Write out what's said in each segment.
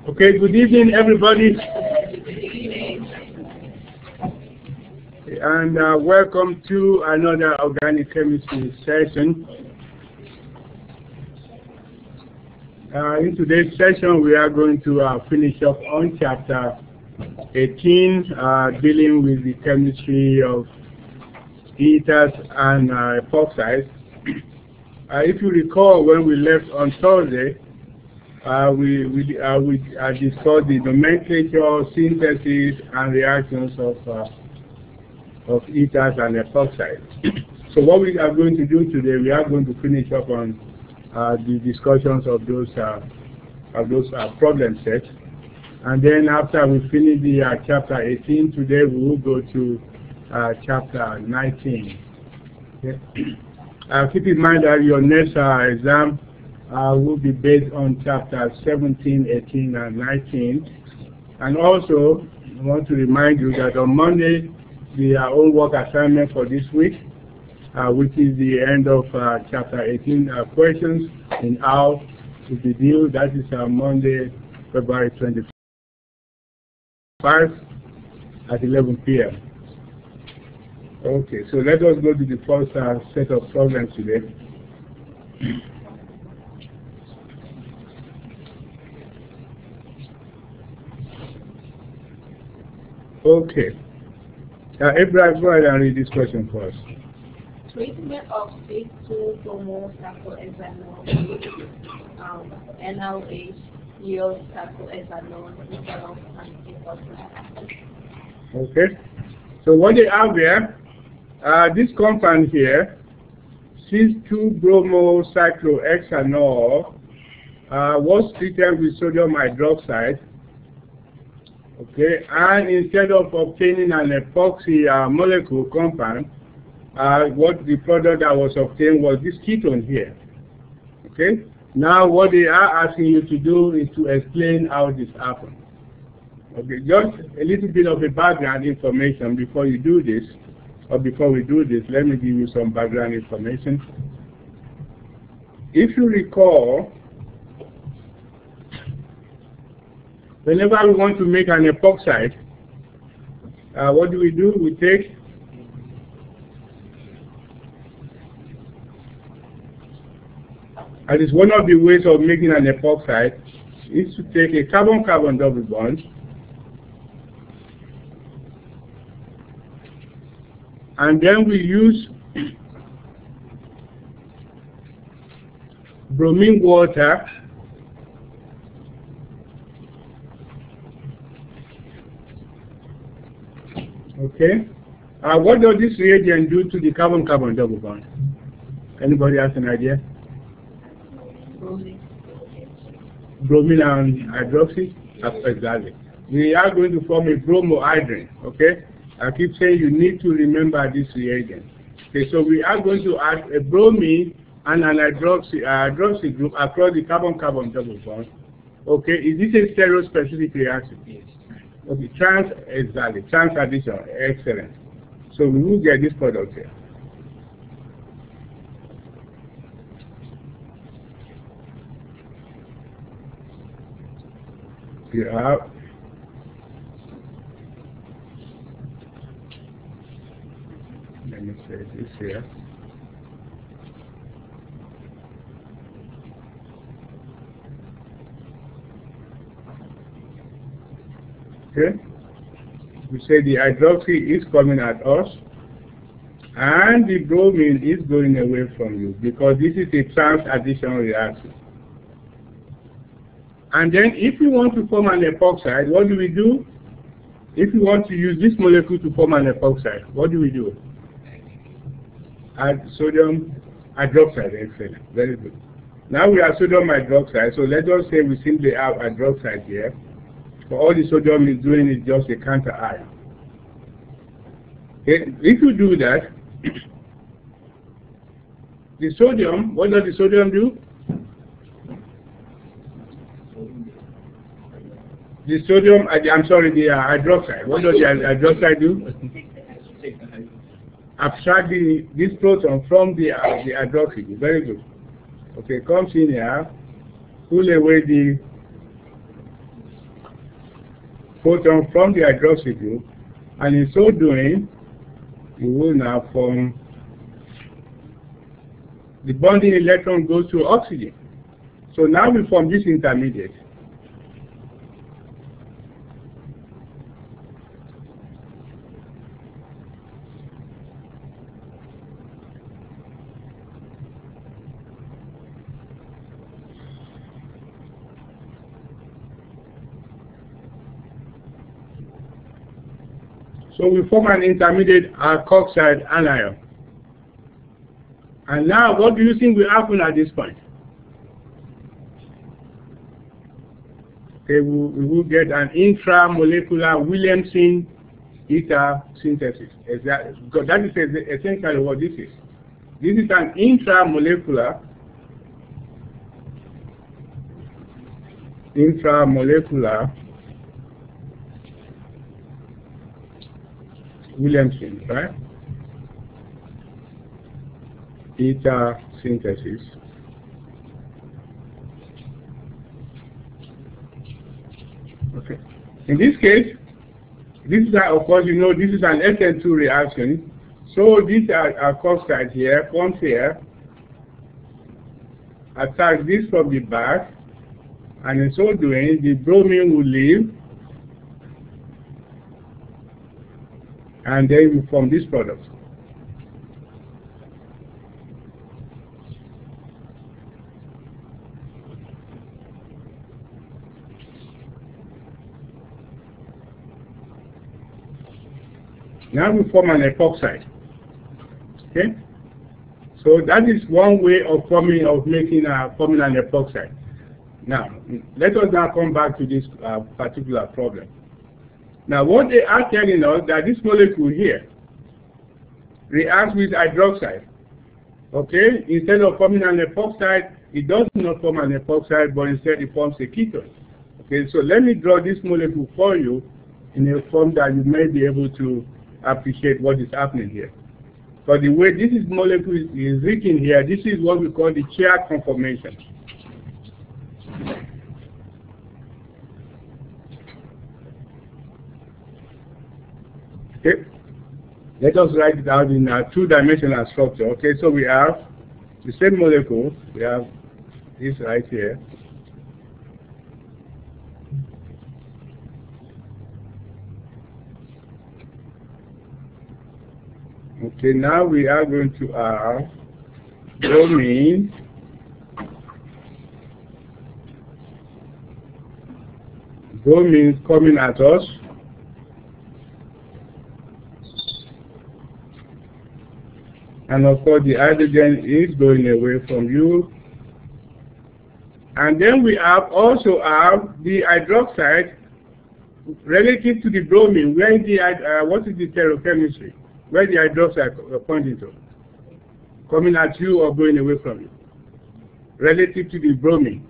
Okay, good evening, everybody, and welcome to another organic chemistry session. In today's session, we are going to finish up on chapter 18, dealing with the chemistry of ethers and epoxides. If you recall, when we left on Thursday, we discussed the nomenclature, synthesis, and reactions of ethers and epoxides. So what we are going to do today, we are going to finish up on the discussions of those problem sets, and then after we finish the chapter 18 today, we will go to chapter 19. Okay. Keep in mind that your next exam will be based on chapters 17, 18, and 19. And also, I want to remind you that on Monday, the homework assignment for this week, which is the end of chapter 18 questions in how to be due. That is Monday, February 25 at 11 p.m. Okay, so let us go to the first set of problems today. Okay. Abraham, go ahead and read this question for us. Treatment of C2-bromocyclohexanol NaOH yields cyclohexanol instead of an epoxide. Okay. So what they have there, this compound here, C2-bromocyclohexanol, was treated with sodium hydroxide. Okay, and instead of obtaining an epoxy molecule compound, what the product that was obtained was this ketone here. Okay, now what they are asking you to do is to explain how this happened. Okay, just a little bit of a background information before you do this, or before we do this, let me give you some background information. If you recall, whenever we want to make an epoxide, what do? We take and it's one of the ways of making an epoxide is to take a carbon-carbon double bond and then we use bromine water okay. What does this reagent do to the carbon-carbon double bond? Anybody has an idea? Bromine and hydroxy? Exactly. We are going to form a bromohydrin, okay? I keep saying you need to remember this reagent. Okay, so we are going to add a bromine and an hydroxy group across the carbon-carbon double bond. Okay, is this a stereospecific reaction? Yes. Okay, trans addition, excellent. So we will get this product here. Yeah. Let me say this here. Okay. We say the hydroxy is coming at us and the bromine is going away from you because this is a trans addition reaction. And then if you want to form an epoxide, what do we do? If you want to use this molecule to form an epoxide, what do we do? Add sodium hydroxide, excellent, very good. Now we have sodium hydroxide, so let us say we simply have hydroxide here. So all the sodium is doing is just a counter ion. Okay. If you do that, the sodium, what does the sodium do? The sodium, I'm sorry, the hydroxide. What does the hydroxide do? Abstract this proton from the hydroxyl. Very good. Okay, comes in here, pull away the proton from the hydroxyl group, and in so doing, you will now form the bonding electron goes to oxygen. So now we form this intermediate. So we form an intermediate alkoxide anion. And now, what do you think will happen at this point? Okay, we will get an intramolecular Williamson ether synthesis. Because that is essentially what this is. This is an intramolecular Williamson, right? Ether synthesis. Okay. In this case, this is, of course, you know, this is an SN2 reaction. So this alkoxide here comes here, attacks this from the back, and in so doing, the bromine will leave, and then we form this product. Now we form an epoxide. Okay? So that is one way of making an epoxide. Now, let us now come back to this particular problem. Now, what they are telling us that this molecule here reacts with hydroxide. Okay? Instead of forming an epoxide, it does not form an epoxide, but instead it forms a ketone. Okay? So let me draw this molecule for you in a form that you may be able to appreciate what is happening here. But the way this molecule is written here, this is what we call the chair conformation. Okay, let us write it out in a two-dimensional structure. Okay, so we have the same molecule. We have this right here. Okay, now we are going to have bromine, coming at us, and of course the hydrogen is going away from you. And then we also have the hydroxide relative to the bromine. Where is the what is the stereochemistry? Where the hydroxide pointing to? Coming at you or going away from you? Relative to the bromine.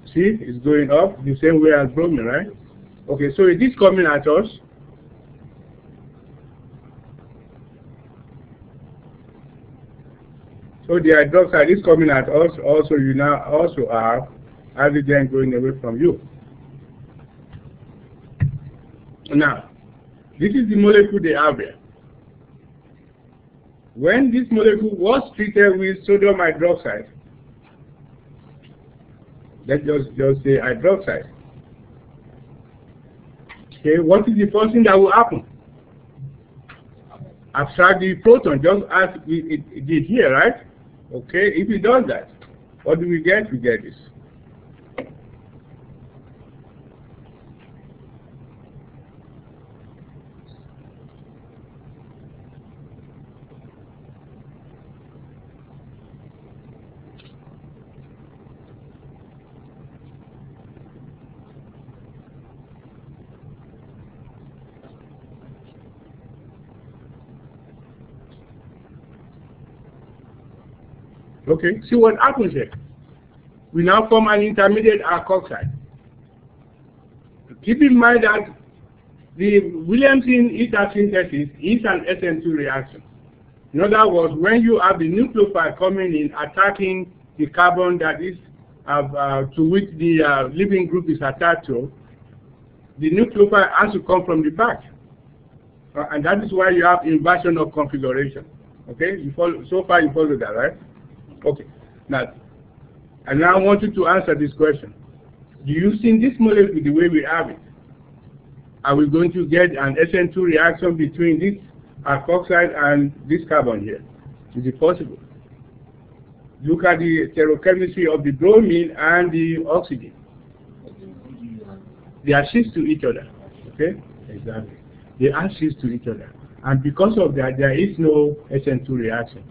See, it's going up the same way as bromine, right? Okay, so it is coming at us. So the hydroxide is coming at us. Also, you now also have hydrogen going away from you. Now, this is the molecule they have here. When this molecule was treated with sodium hydroxide, let's just say hydroxide. Okay, what is the first thing that will happen? Abstract the proton, just as it did here, right? Okay, if it does that, what do we get? We get this. Okay, see what happens here. We now form an intermediate alkoxide. Keep in mind that the Williamson ether synthesis is an SN2 reaction. In other words, when you have the nucleophile coming in, attacking the carbon that is to which the living group is attached to, the nucleophile has to come from the back. And that is why you have inversion of configuration. Okay? You follow, so far you follow that, right? Okay. Now, and now I want you to answer this question. Do you see this molecule the way we have it? Are we going to get an SN2 reaction between this epoxide and this carbon here? Is it possible? Look at the stereochemistry of the bromine and the oxygen. They are cis to each other. Okay? Exactly. They are cis to each other. And because of that, there is no SN2 reaction.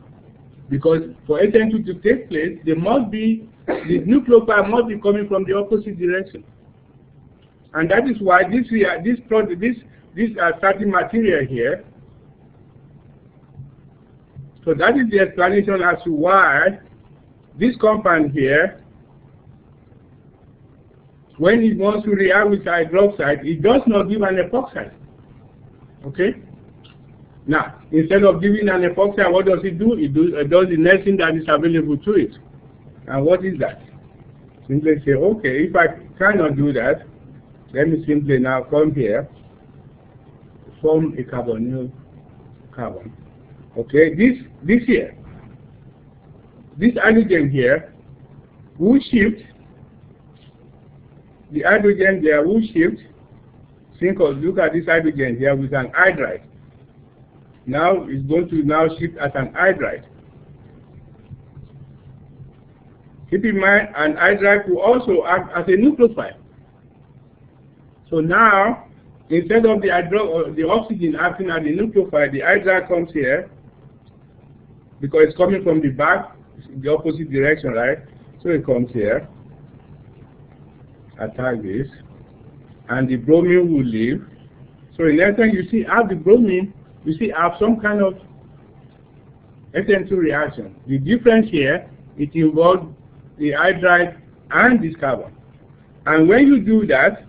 Because for SN2 to take place, there must be, the nucleophile must be coming from the opposite direction. And that is why this starting material here, so that is the explanation as to why this compound here, when it wants to react with hydroxide, it does not give an epoxide. Okay? Now, instead of giving an epoxide, what does it do? It does the next thing that is available to it. And what is that? Simply say, okay, if I cannot do that, let me simply now come here, form a carbonyl carbon. Okay, this here, this hydrogen here will shift, the hydrogen there will shift, look at this hydrogen here with an hydride. Now it's going to now shift as an hydride. Keep in mind, an hydride will also act as a nucleophile. So now, instead of the oxygen acting as the nucleophile, the hydride comes here, because it's coming from the back, the opposite direction, right? So it comes here, attack this, and the bromine will leave. So in essence, you see, have the bromine, you see, have some kind of SN2 reaction. The difference here, it involves the hydride and this carbon. And when you do that,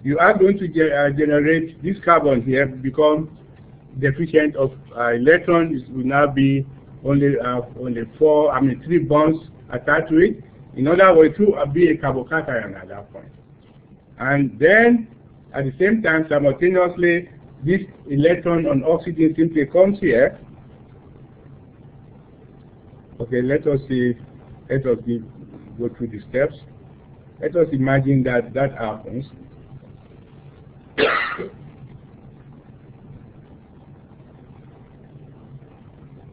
you are going to generate this carbon here become deficient of electrons. It will now be only 3 bonds attached to it. In other words, it will be a carbocation at that point. And then, at the same time, simultaneously, this electron on oxygen simply comes here. Okay, let us see. Let us go through the steps. Let us imagine that that happens.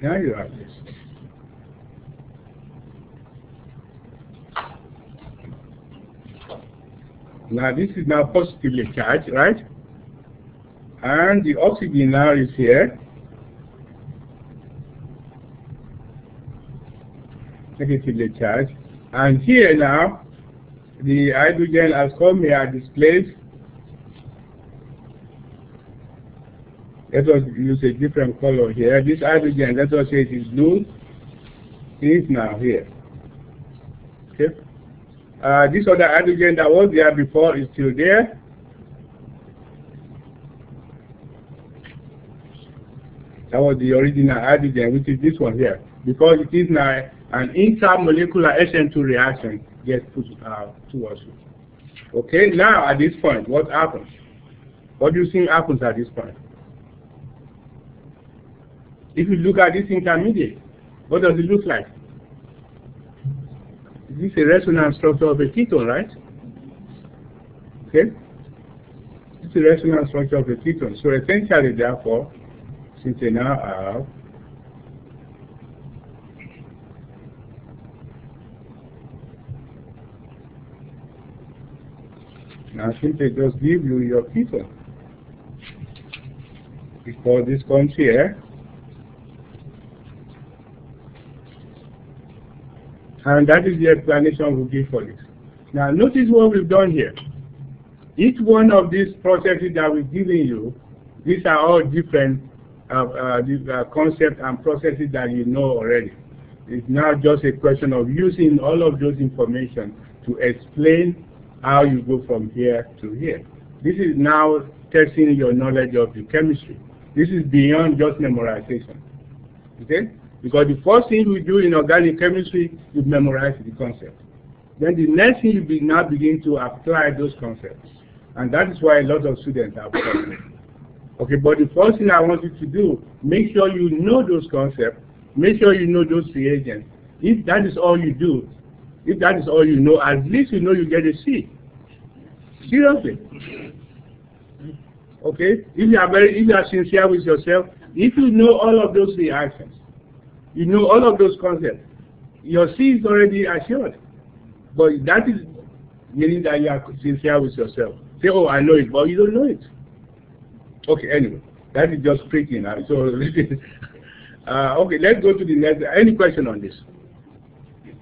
Now you have this. Now this is now positively charged, right? And the oxygen now is here. Negatively charged. And here now, the hydrogen has come here at this place. Let us use a different color here. This hydrogen, let us say it is blue, it is now here. Okay? This other hydrogen that was there before is still there. That was the original hydrogen, which is this one here. Because it is now an intermolecular SN2 reaction gets put towards you. Okay, now at this point, what happens? What do you think happens at this point? If you look at this intermediate, what does it look like? This is a resonance structure of a ketone, right? Okay? This is a resonance structure of a ketone. So essentially, therefore, since they now have now simply just give you your ketone. Because this comes here. And that is the explanation we give for this. Now notice what we've done here. Each one of these processes that we've given you, these are all different concepts and processes that you know already. It's now just a question of using all of those information to explain how you go from here to here. This is now testing your knowledge of the chemistry. This is beyond just memorization. Okay? Because the first thing we do in organic chemistry is memorize the concept. Then the next thing you now begin to apply those concepts. And that is why a lot of students have problems. Okay, but the first thing I want you to do, make sure you know those concepts, make sure you know those reagents. If that is all you do, if that is all you know, at least you know you get a C. Seriously. Okay? If you are sincere with yourself, if you know all of those reactions, you know all of those concepts, your C is already assured. But that is meaning that you are sincere with yourself. Say, oh, I know it, but you don't know it. Okay, anyway, that is just freaking out. So, okay, let's go to the next. Any question on this?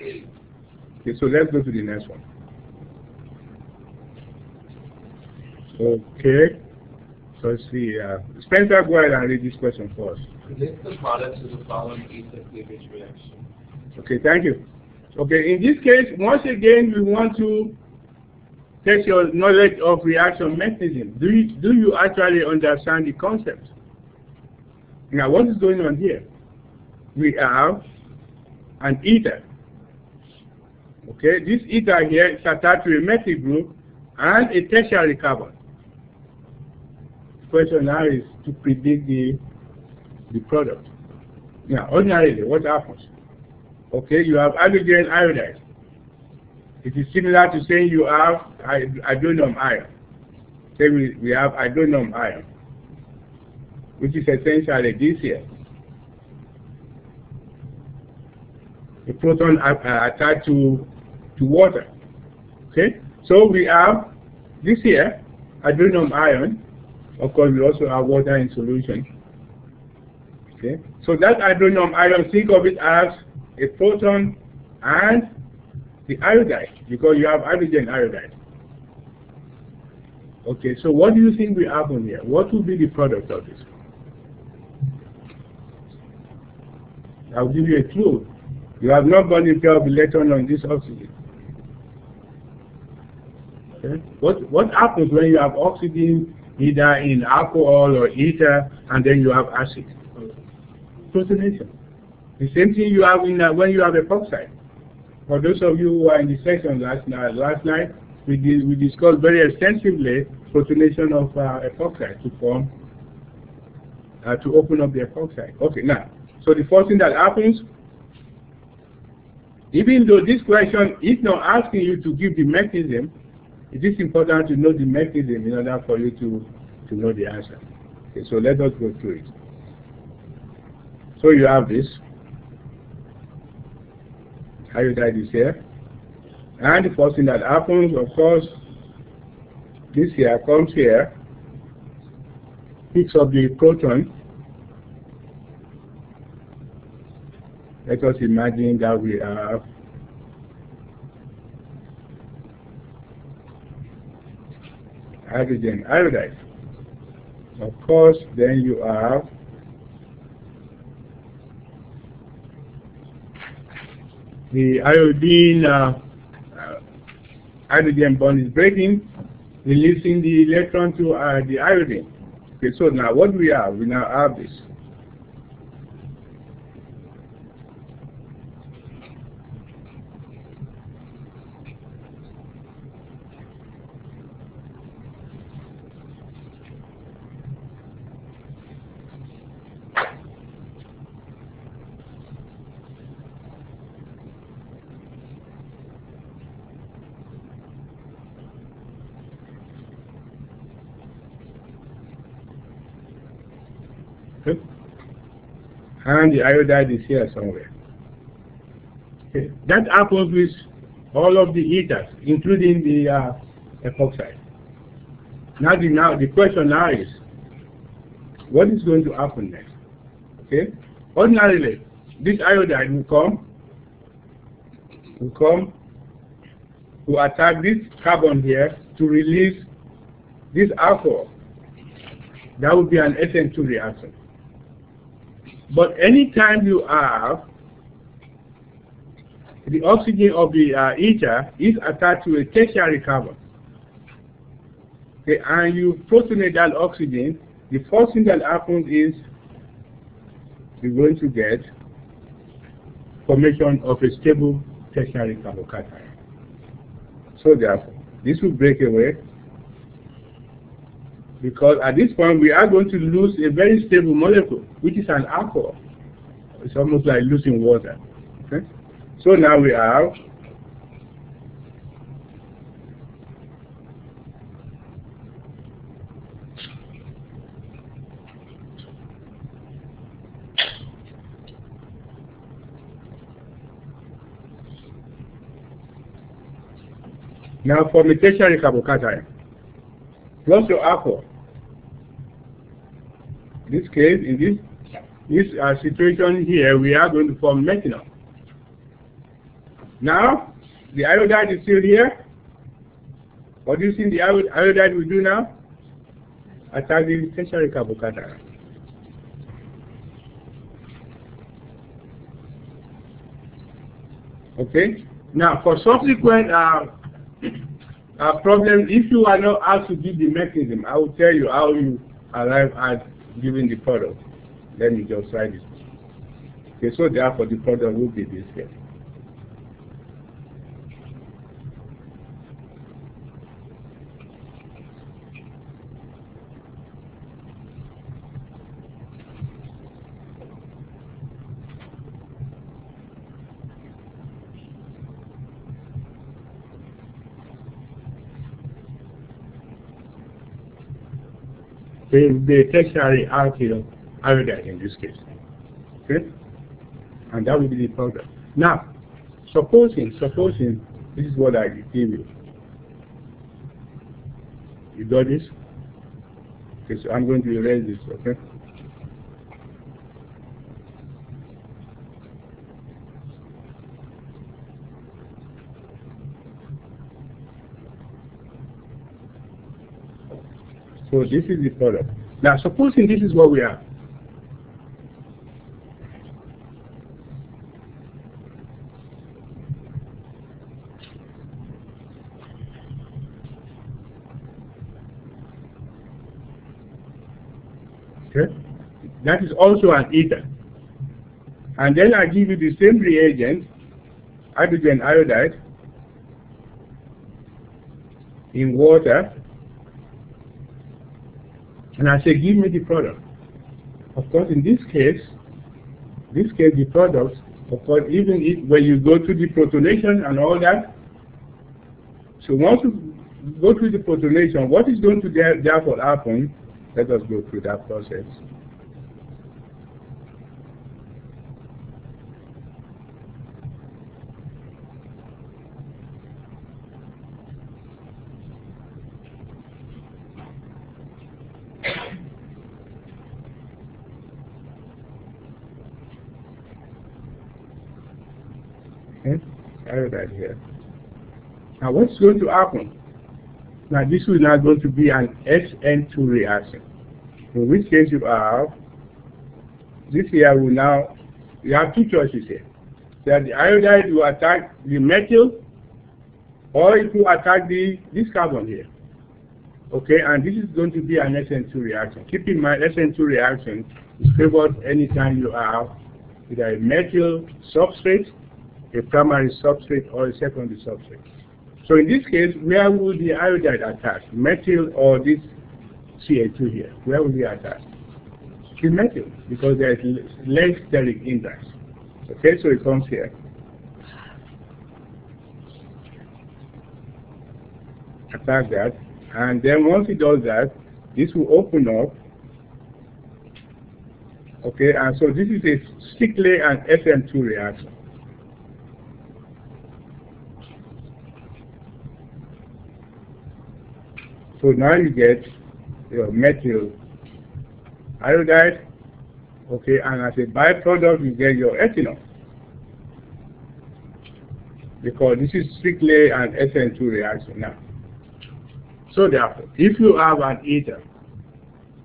Okay, so let's go to the next one. Okay, so let's see. Spencer, go ahead and read this question first. List the products of the following ether cleavage reaction. Okay, thank you. Okay, in this case, once again, we want to test your knowledge of reaction mechanism. Do you actually understand the concept? Now, what is going on here? We have an ether. Okay, this ether here is attached to a methyl group and a tertiary carbon. The question now is to predict the product. Now, ordinarily, what happens? Okay, you have hydrogen iodide. It is similar to saying you have hydronium ion. Say we have hydronium ion, which is essentially this here. A proton attached to water. Okay, so we have this here, hydronium ion. Of course, we also have water in solution. Okay, so that hydronium ion, think of it as a proton and the iodide, because you have hydrogen iodide. Okay, so what do you think will happen here? What will be the product of this? I'll give you a clue. You have not got a pair of electron on this oxygen. Okay? What happens when you have oxygen either in alcohol or ether, and then you have acid? Protonation. The same thing you have when you have epoxide. For those of you who are in the session last night, we discussed very extensively protonation of epoxide to form, to open up the epoxide. Okay, now, so the first thing that happens, even though this question is not asking you to give the mechanism, it is important to know the mechanism in order for you to know the answer. Okay, so let us go through it. So you have this. Iodide is here. And the first thing that happens, of course, this here comes here, picks up the proton. Let us imagine that we have hydrogen iodide. Of course, then you have the iodine hydrogen bond is breaking, releasing the electron to the iodine. Okay, so now what we have? We now have this. And the iodide is here somewhere. Okay. That happens with all of the ethers, including the epoxide. Now the question now is, what is going to happen next? Okay. Ordinarily, this iodide will come to attack this carbon here to release this alcohol. That would be an SN2 reaction. But anytime you have the oxygen of the ether is attached to a tertiary carbon, Okay, and you protonate that oxygen, the first thing that happens is you're going to get formation of a stable tertiary carbocation. So therefore, this will break away, because at this point we are going to lose a very stable molecule, which is an alcohol. It's almost like losing water. Okay? So now we have now for the tertiary carbocation plus your alcohol. In this case, in this situation here, we are going to form methanol. Now, the iodide is still here. What do you think the iodide will do now? Attack the tertiary carbocation. Okay? Now, for subsequent problem, if you are not asked to give the mechanism, I will tell you how you arrive at giving the product. Let me just write it. Okay, so therefore the product will be this here. The tertiary alkyl iodide in this case. Okay? And that will be the product. Now, supposing this is what I give you. You got this? Okay, so I'm going to erase this, okay? So this is the product. Now, supposing this is what we have. Okay? That is also an ether. And then I give you the same reagent, hydrogen iodide, in water. And I say, give me the product. Of course, in this case, the product, of course, even if when you go through the protonation and all that, so once you go through the protonation, what is going to therefore happen? Let us go through that process. Iodide here. Now what's going to happen? Now this is now going to be an SN2 reaction. In which case you have, this here will now, you have two choices here. That the iodide will attack the metal, or it will attack this carbon here. Okay, and this is going to be an SN2 reaction. Keep in mind, SN2 reaction is favored anytime you have either a metal substrate, a primary substrate, or a secondary substrate. So in this case, where will the iodide attach? Metal or this Ca2 here? Where will it attach? To metal, because there is less steric index. Okay, so it comes here. Attack that, and then once it does that, this will open up. Okay, and so this is a strictly an SN2 reaction. So now you get your metal iodide, okay, and as a byproduct you get your ethanol, because this is strictly an SN2 reaction now. So therefore, if you have an ether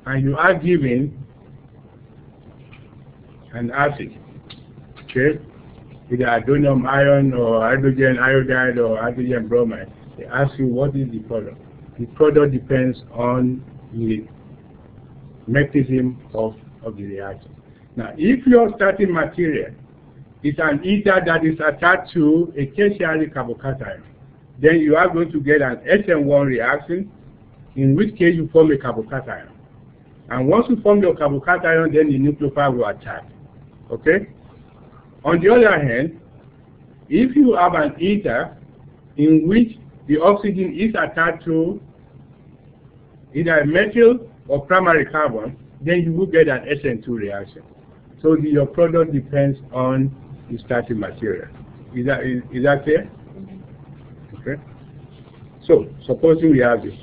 and you are given an acid, okay, either hydronium ion or hydrogen iodide or hydrogen bromide, they ask you what is the product. the product depends on the mechanism of the reaction. Now, if your starting material is an ether that is attached to a tertiary carbocation, then you are going to get an SN1 reaction, in which case you form a carbocation. And once you form your carbocation, then the nucleophile will attack. Okay? On the other hand, if you have an ether in which the oxygen is attached to either a methyl or primary carbon, then you will get an SN2 reaction. So your product depends on the starting material. Is that clear? Okay. So supposing we have this.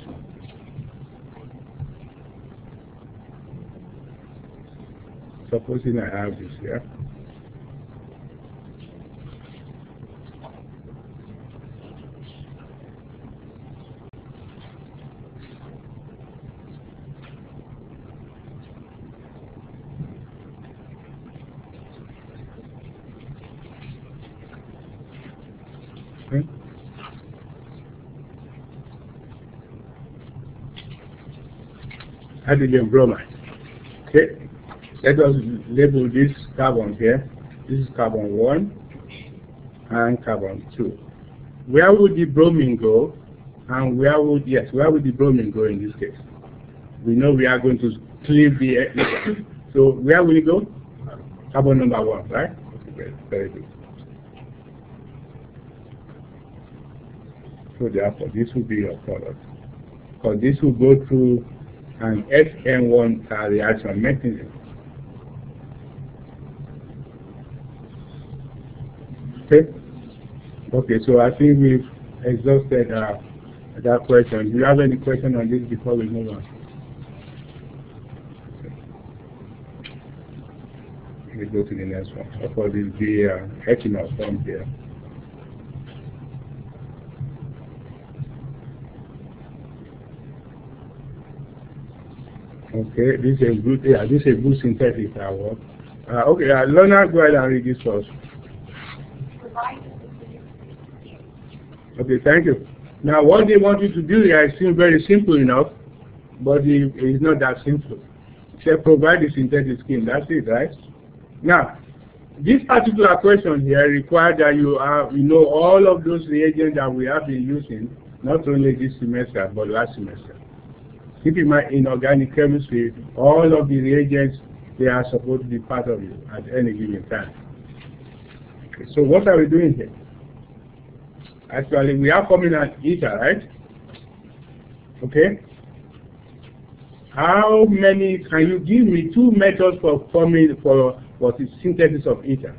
Supposing I have this here. Hydrogen bromide. Okay, let us label this carbon here. This is carbon 1 and carbon 2. Where would the bromine go? And where would the bromine go in this case? We know we are going to cleave the so where will it go? Carbon number 1, right? Okay, very good. So therefore, this will be your product. Because this will go through an SN1 reaction mechanism. Okay? Okay, so I think we've exhausted that question. Do you have any question on this before we move on? Okay. We go to the next one. Of course, this will be ethanol form here. Okay, this is a good, this is a good synthetic work. Okay, Lorna, go ahead and read this first. Okay, thank you. Now, what they want you to do here seems very simple enough, but it's not that simple. Say provide the synthetic scheme. That's it, right? Now, this particular question here requires that you know all of those reagents that we have been using, not only this semester but last semester. Keep in mind, in organic chemistry, all of the reagents, they are supposed to be part of you at any given time. Okay, so what are we doing here? Actually, we are forming an ether, right? Okay. How many, can you give me 2 methods for forming, for the synthesis of ether?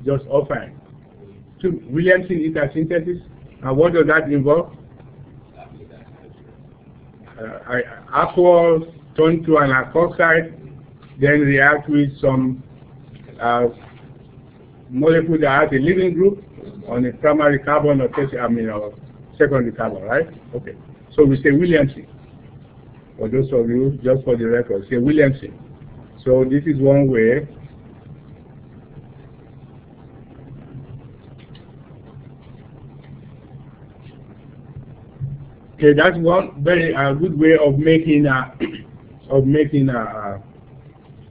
Just offhand. 2 Williamson ether synthesis. And what does that involve? Alcohol turned to an alkoxide, then react with some molecule that has a leaving group on a primary carbon or secondary carbon, right? Okay. So we say Williamson. For those of you, just for the record, say Williamson. So this is one way. Okay, that's one very good way of making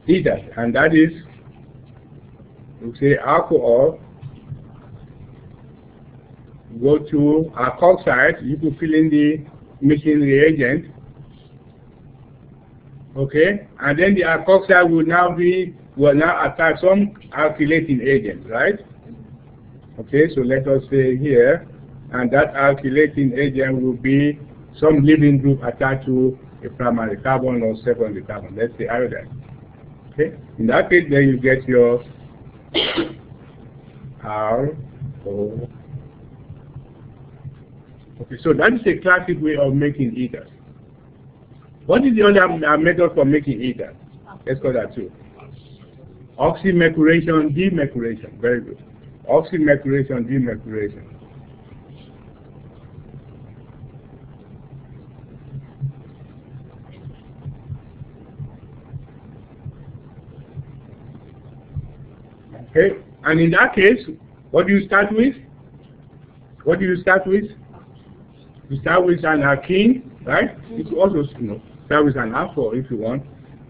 ether, and that is, we say alcohol go to alkoxide. You can fill in the missing reagent. Okay, and then the alkoxide will now attach some alkylating agent, right? Okay, so let us say here. And that alkylating agent will be some leaving group attached to a primary carbon or secondary carbon. Let's say iodine. Okay. In that case, then you get your RO. Okay. So that is a classic way of making ethers. What is the other method for making ether? Let's call that too. Oxymercuration, demercuration. Very good. Oxymercuration, demercuration. Okay, and in that case, what do you start with? What do you start with? You start with an alkene, right? You could also, start with an alcohol if you want.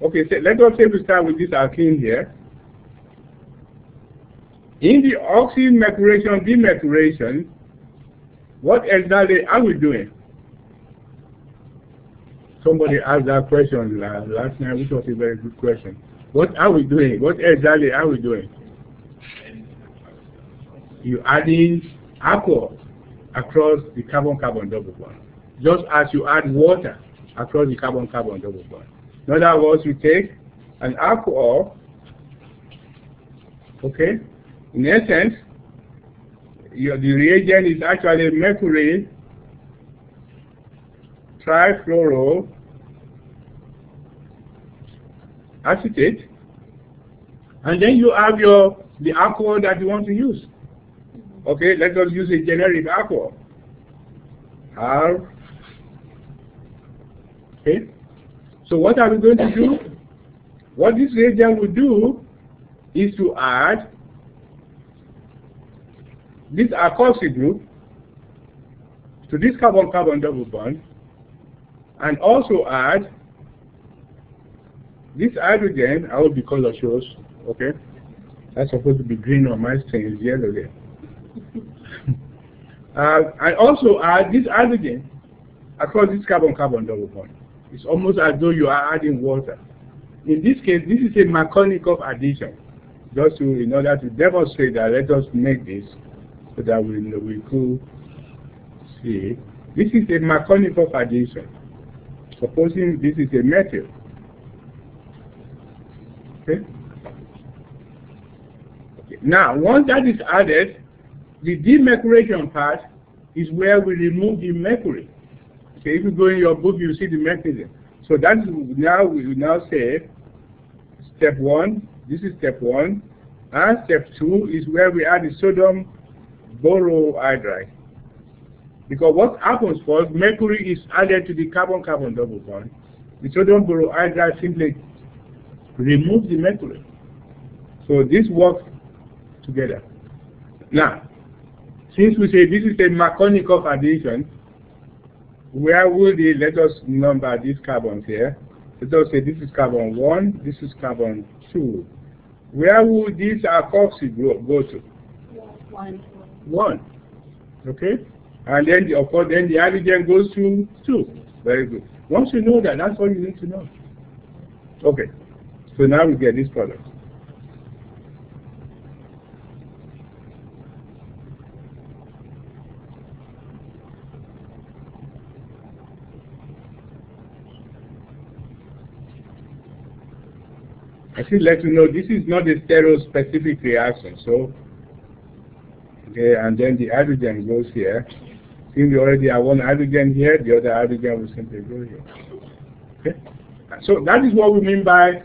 Okay, so let us say we start with this alkene here. In the oxymaturation, dematuration, what exactly are we doing? Somebody asked that question last night, which was a very good question. What are we doing? What exactly are we doing? You're adding alcohol across the carbon-carbon double bond, just as you add water across the carbon-carbon double bond. In other words, you take an alcohol, okay? In essence, the reagent is actually mercury trifluoro acetate, and then you have the alcohol that you want to use. Okay, let us use a generic alcohol. R. Okay. So what are we going to do? What this reagent will do is to add this alkoxy group to this carbon-carbon double bond, and also add this hydrogen. I will be color shows, okay? That's supposed to be green on my screen, it's yellow there. And also add this hydrogen across this carbon-carbon double bond. It's almost as though you are adding water. In this case, this is a mechanical addition. Just in order to demonstrate that, let us make this so that we could see. This is a mechanical addition. Supposing this is a metal. Okay? Now, once that is added, the dematuration part is where we remove the mercury. Okay, if you go in your book, you see the mechanism. So that's now we will now say step 1. This is step 1, and step 2 is where we add the sodium borohydride. Because what happens first, mercury is added to the carbon-carbon double bond. The sodium borohydride simply removes the mercury. So this works together. Now, since we say this is a mechanical addition, where will let us number these carbons here. Let us say this is carbon 1, this is carbon 2. Where will this alkoxy go to? 1. Okay? And then, of course, then the hydrogen goes to 2. Very good. Once you know that, that's all you need to know. Okay. So now we get this product. I should let you know this is not a stereo-specific reaction. So, okay, and then the hydrogen goes here. Since we already have one hydrogen here, the other hydrogen will simply go here. Okay, so that is what we mean by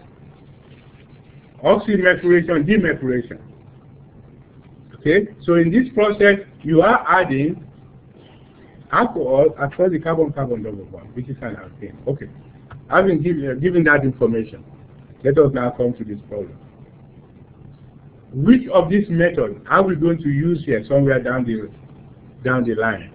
oxymaturation, dematuration. Okay, so in this process, you are adding alcohol across the carbon-carbon double bond, which is an alkane. Okay, having given that information, let us now come to this problem. Which of these methods are we going to use here somewhere down the line?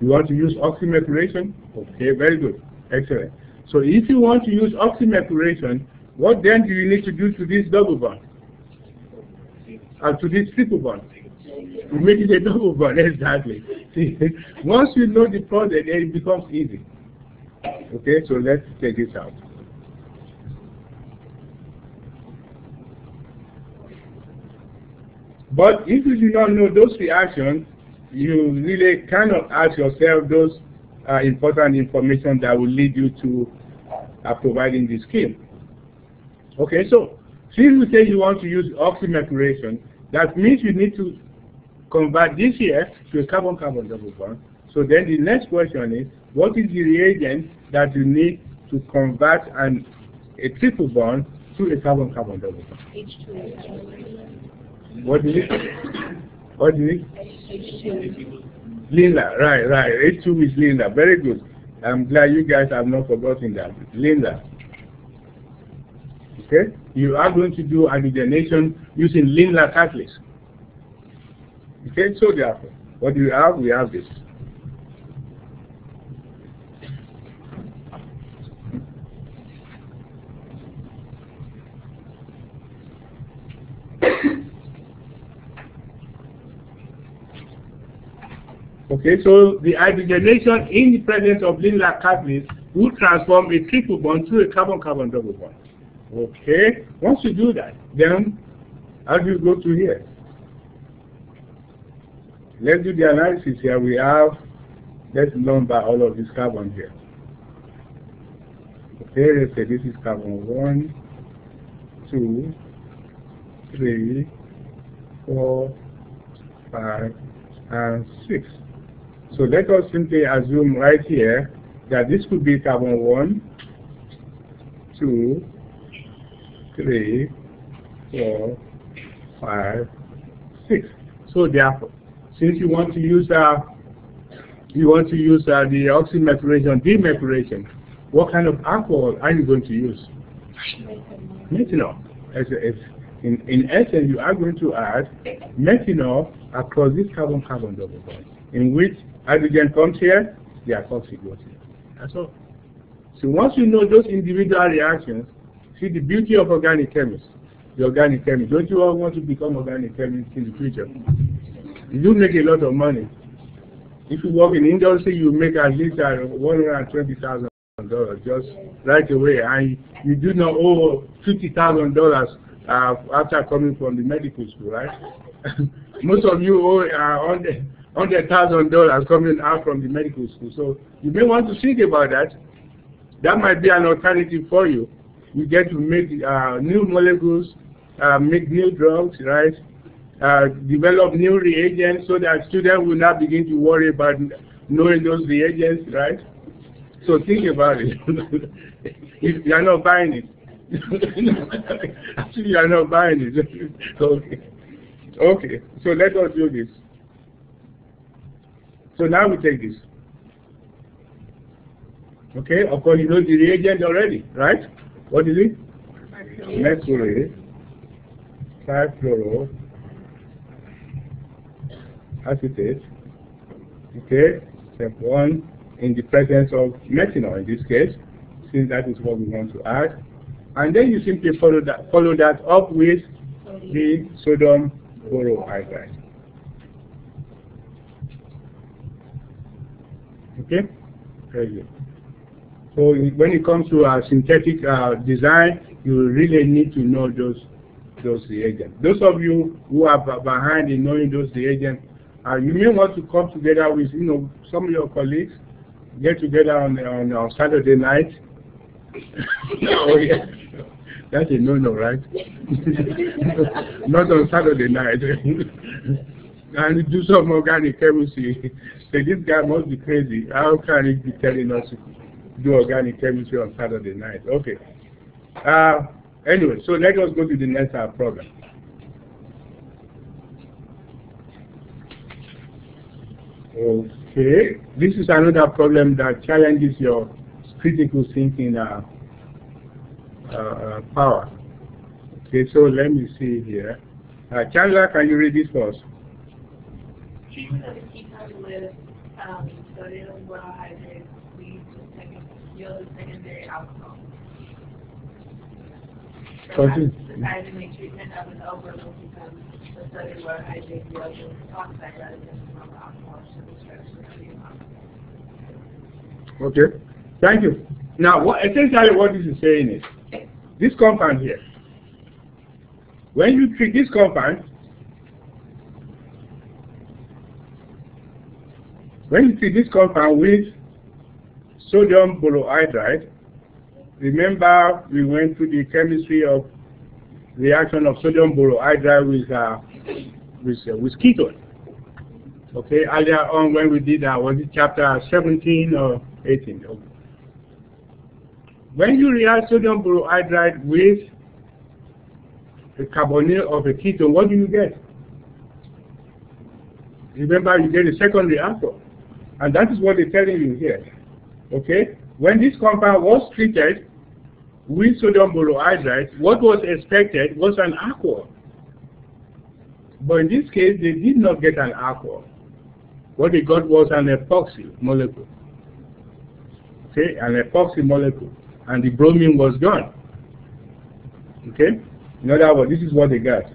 You want to use oxymaturation? Okay, very good. Excellent. So if you want to use oxymaturation, what then do you need to do to this double bond? To this triple bond? You make it a double bond, exactly. See, once you know the process, it becomes easy. Okay, so let's take this out. But if you do not know those reactions, you really cannot ask yourself those important information that will lead you to providing the scheme. Okay, so since we say you want to use oxymaturation, that means you need to convert this here to a carbon-carbon double bond. So then the next question is, what is the reagent that you need to convert a triple bond to a carbon-carbon double bond? H2. What do you need? What do you need? H2. Linda, right. H2 is Linda. Very good. I'm glad you guys have not forgotten that. Linda. Okay? You are going to do hydrogenation using Linda catalyst. Okay, so therefore, what do you have? We have this. Okay, so the hydrogenation in the presence of linear catalyst will transform a triple bond to a carbon-carbon double bond. Okay, once you do that, then how do you go to here? Let's do the analysis here. We have, let's number all of these carbon here. Okay, let's say this is carbon 1, 2, 3, 4, 5, and 6. So let us simply assume right here that this could be carbon 1, 2, 3, 4, 5, 6. So therefore, since you want to use the oxymethylation, demethylation, what kind of alcohol are you going to use? Methanol. In essence, you are going to add methanol across this carbon-carbon double bond, in which hydrogen comes here, the epoxy goes here. That's all. So once you know those individual reactions, see the beauty of organic chemists. The organic chemists. Don't you all want to become organic chemists in the future? You do make a lot of money. If you work in industry, you make at least $120,000 just right away, and you do not owe $50,000 after coming from the medical school, right? Most of you owe $100,000 coming out from the medical school. So you may want to think about that. That might be an alternative for you. You get to make new molecules, make new drugs, right? Develop new reagents so that students will not begin to worry about knowing those reagents, right? So think about it. If you are not buying it. Actually, you are not buying it. Okay. Okay, so let us do this. So now we take this. Okay, of course you know the reagent already, right? What is it? Mercury, trifluoro, acetate. Okay, step 1 in the presence of methanol in this case, since that is what we want to add. And then you simply follow that up with the sodium borohydride. Okay? Very good. So when it comes to synthetic design, you really need to know those reagents. Those of you who are behind in knowing those reagents, you may want to come together with some of your colleagues, get together on Saturday night. Oh yeah, that's a no-no, right? Not on Saturday night. And do some organic chemistry. Say, this guy must be crazy. How can he be telling us to do organic chemistry on Saturday night? Okay. Anyway, so let us go to the next problem. Okay, this is another problem that challenges your critical thinking power. Okay, so let me see here. Chandler, can you read this for us? Treatment of a ketone with sodium borohydride leads to yield a secondary alcohol. Surprisingly, treatment of an overload ketone with sodium borohydride yields an oxide rather than normal alcohol to the structure of the alcohol. Okay, thank you. Now, essentially what this is saying is, this compound here, when you treat this compound, with sodium borohydride, remember we went through the chemistry of reaction of sodium borohydride with ketone. Okay, earlier on when we did that, was it chapter 17 or 18? Okay. When you react sodium borohydride with the carbonyl of a ketone, what do you get? Remember, you get a secondary alcohol. And that is what they're telling you here. Okay? When this compound was treated with sodium borohydride, what was expected was an alcohol. But in this case, they did not get an alcohol. What they got was an epoxy molecule. Okay? An epoxy molecule. And the bromine was gone. Okay? In other words, this is what they got.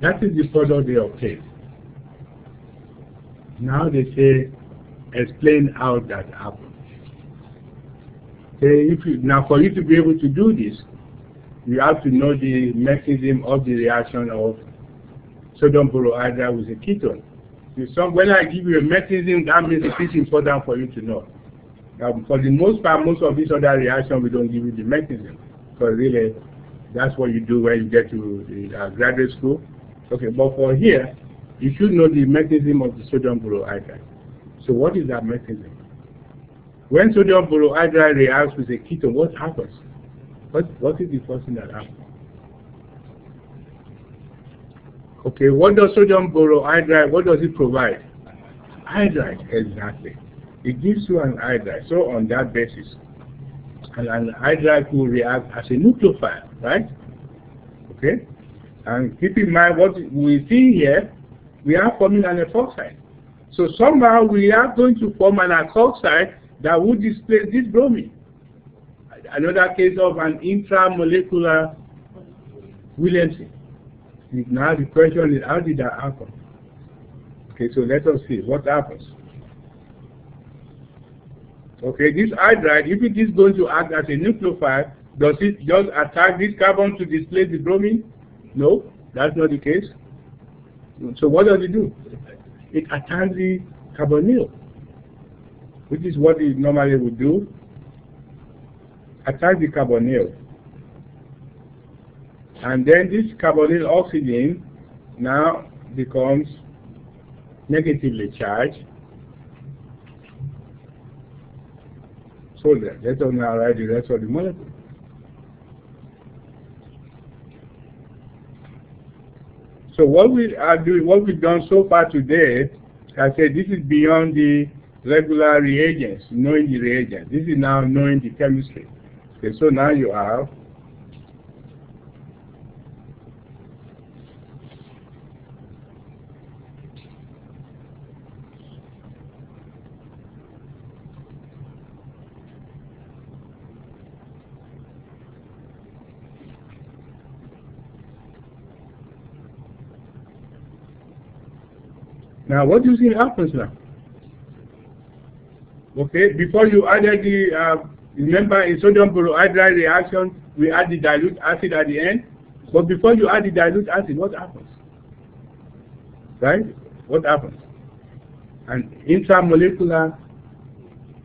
That is the product they obtain. Now they say, explain how that happens. Now for you to be able to do this, you have to know the mechanism of the reaction of sodium borohydride with a ketone. When I give you a mechanism, that means it is important for you to know. For the most part, most of these other reactions, we don't give you the mechanism. Because really, that's what you do when you get to the graduate school. Okay, but for here, you should know the mechanism of the sodium borohydride. So what is that mechanism? When sodium borohydride reacts with a ketone, what happens? What is the first thing that happens? Okay, what does sodium borohydride, what does it provide? Hydride, exactly. It gives you an hydride. So on that basis, an hydride will react as a nucleophile, right? Okay? And keep in mind what we see here, we are forming an epoxide. So somehow we are going to form an alkoxide that would displace this bromine. Another case of an intramolecular Williamson. Now the question is, how did that happen? Okay, so let us see what happens. Okay, this hydride, if it is going to act as a nucleophile, does it just attack this carbon to displace the bromine? No, that's not the case. So what does it do? It attacks the carbonyl, which is what it normally would do. Attack the carbonyl. And then this carbonyl oxygen now becomes negatively charged. So let us now write the rest of the molecule. So what we are doing, what we've done so far today, I said this is beyond the regular reagents, knowing the reagents. This is now knowing the chemistry. Okay, so now you have now what do you think happens now? Okay, before you added the, remember in sodium borohydride reaction, we add the dilute acid at the end. But before you add the dilute acid, what happens? Right? What happens? An intramolecular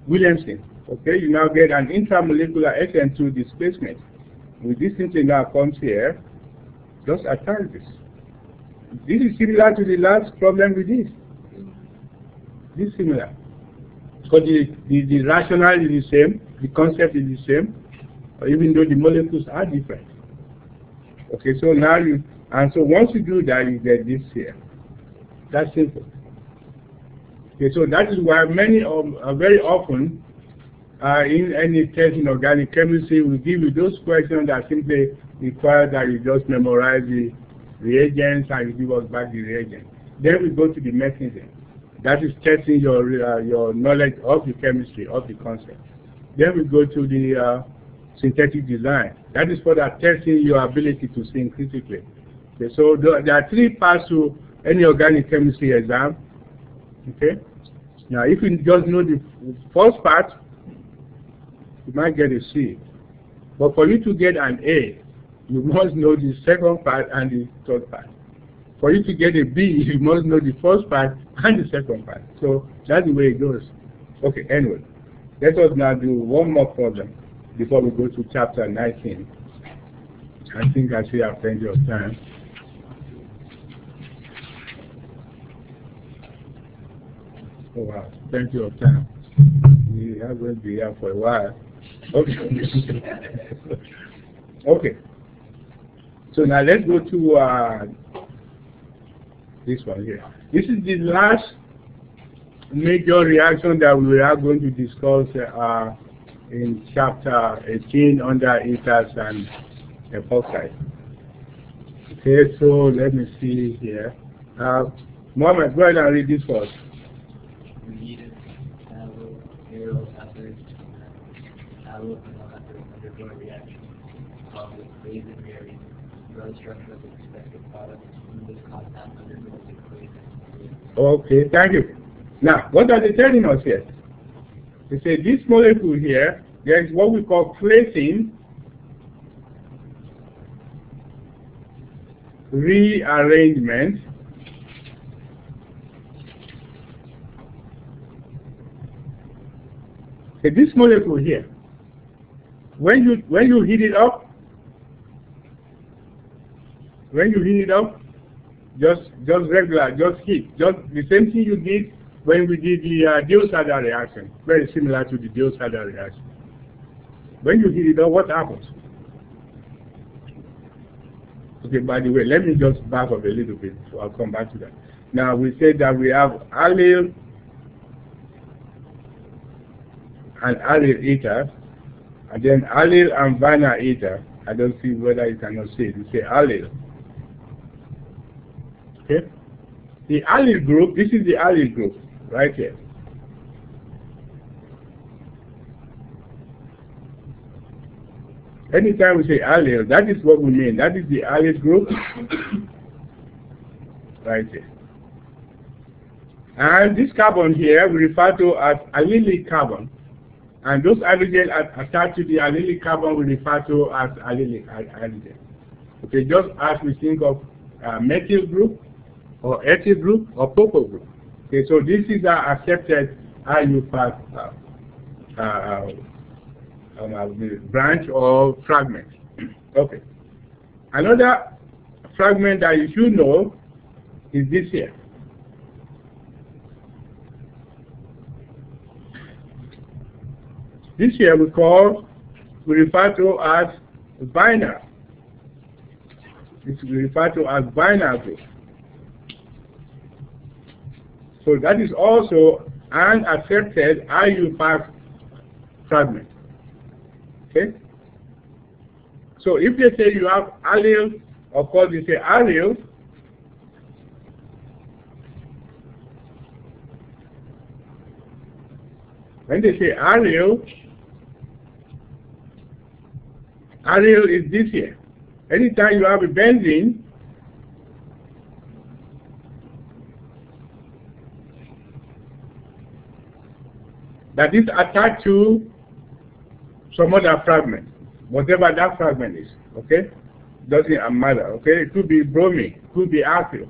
Williamson. Okay, you now get an intramolecular SN2 displacement. With this thing now comes here, just attack this. This is similar to the last problem we did. This is similar. Because the rationale is the same, the concept is the same, even though the molecules are different. Okay, so now so once you do that, you get this here. That's simple. Okay, so that is why many very often in any test in organic chemistry, we give you those questions that simply require that you just memorize the reagents and you give us back the reagent. Then we go to the mechanism. That is testing your knowledge of the chemistry, of the concept. Then we go to the synthetic design. That is for that testing your ability to think critically. Okay, so there are three parts to any organic chemistry exam. Okay. Now, if you just know the first part, you might get a C. But for you to get an A, you must know the second part and the third part. For you to get a B, you must know the first part and the second part. So that's the way it goes. Okay, anyway, let us now do one more problem before we go to chapter 19. I think I still have plenty of time. Oh wow, plenty of time. We are going to be here for a while. Okay. Okay. So now let's go to this one here. This is the last major reaction that we are going to discuss in chapter 18 under ethers and epoxides. Okay, so let me see here. Mohammed, go ahead and read this first. the structure of the expected product in this compound under the equation. Okay, thank you. Now, what are they telling us here? They say this molecule here, there is what we call placing rearrangement this molecule here, when you heat it up, just regular, just heat, just the same thing you did when we did the Diels-Alder reaction, very similar to the Diels-Alder reaction. When you heat it up, what happens? Okay, by the way, let me just back up a little bit, so I'll come back to that. Now, we said that we have allyl and allyl ether, and then allyl and vinyl ether. I don't see whether you cannot see it. You say allyl. Okay? The allyl group, this is the allyl group, right here. Anytime we say allele, that is what we mean. That is the allele group right here. And this carbon here we refer to as allelic carbon. And those hydrogen attached to the allelic carbon we refer to as allelic hydrogen. Okay, just as we think of methyl group, or ethyl group, or propyl group. Okay, so this is our accepted IUPAC branch or fragment. Okay. Another fragment that you should know is this here. This here we refer to as vinyl. This we refer to as vinyl group. So that is also an accepted IUPAC fragment. Okay? So if they say you have allele, of course you say allele, when they say allele, allele is this here. Anytime you have a benzene, that is attached to some other fragment, whatever that fragment is, okay? Doesn't matter, okay? It could be bromine, it could be alkyl,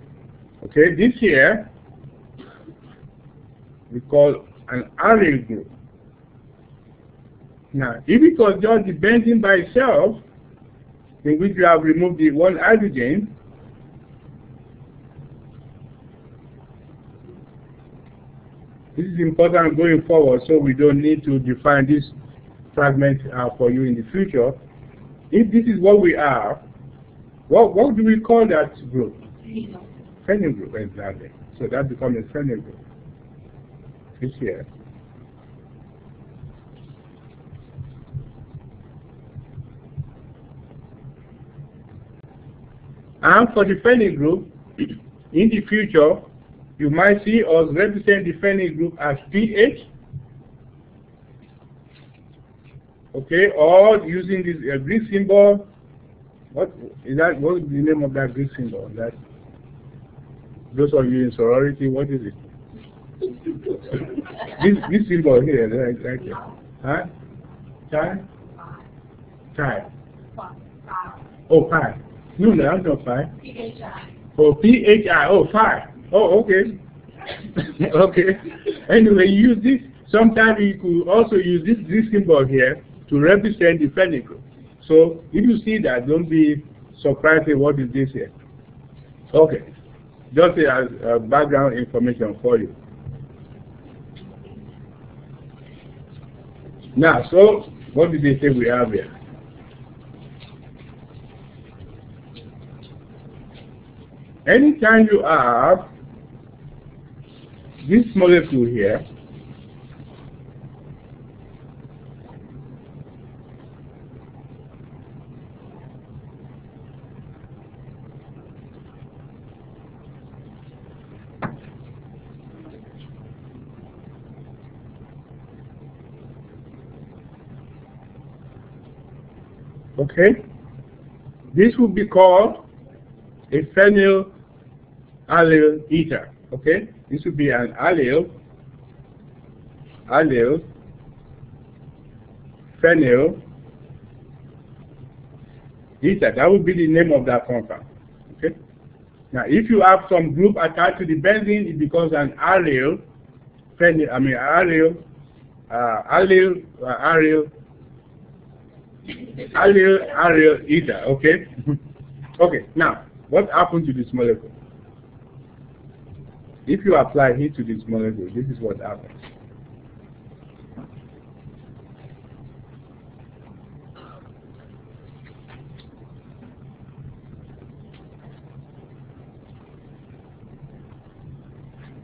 okay? This here, we call an allele group. Now, if it was just the benzene by itself, in which you have removed the one hydrogen, this is important going forward, so we don't need to define this fragment for you in the future. If this is what we are, what do we call that group? Phenyl group, exactly. So that becomes a phenyl group. This here. And for the phenyl group, in the future, you might see us represent the phenyl group as pH. Okay, or using this Greek symbol. What is that? What is the name of that Greek symbol? That those of you in sorority, what is it? this symbol here, right here. Huh? Pi? Oh, pi. No, that's not pi. PHI. Oh, PHI. Oh, pi. Oh, okay. Okay. Anyway, you use this. Sometimes you could also use this symbol here to represent the phenyl group. So if you see that, don't be surprised at what is this here. Okay, just as background information for you. Now, so what did they say we have here? Anytime you have this molecule here, okay? This would be called a phenyl allyl ether. Okay, this would be an allyl phenyl ether. That would be the name of that compound. Okay. Now, if you have some group attached to the benzene, it becomes an allyl phenyl. I mean allyl ether. Okay. Okay. Now, what happened to this molecule? If you apply heat to this molecule, this is what happens.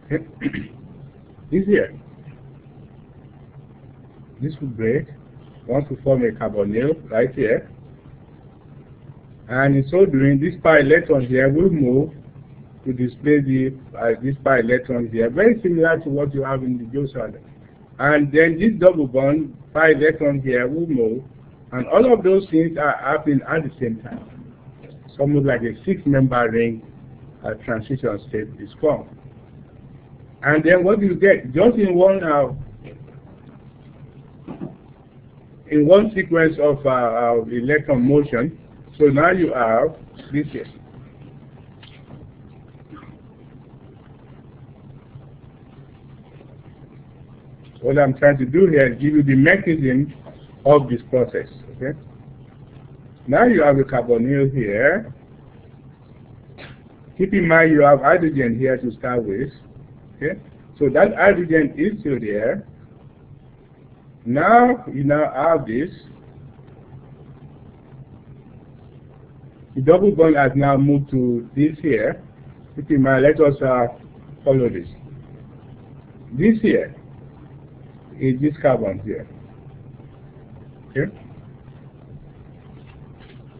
Okay. This here, this will break, wants to form a carbonyl right here, and in so doing, this pi electron here will move to displace this pi electron here, very similar to what you have in the Joe solder. And then this double bond pi electron here will move, and all of those things are happening at the same time. It's almost like a 6-member ring transition state is formed. And then what you get, just in one sequence of electron motion, so now you have this here. What I'm trying to do here is give you the mechanism of this process. Okay. Now you have a carbonyl here. Keep in mind you have hydrogen here to start with. Okay. So that hydrogen is still there. Now you now have this. The double bond has now moved to this here. Keep in mind, let us follow this. This here is this carbon here. Okay?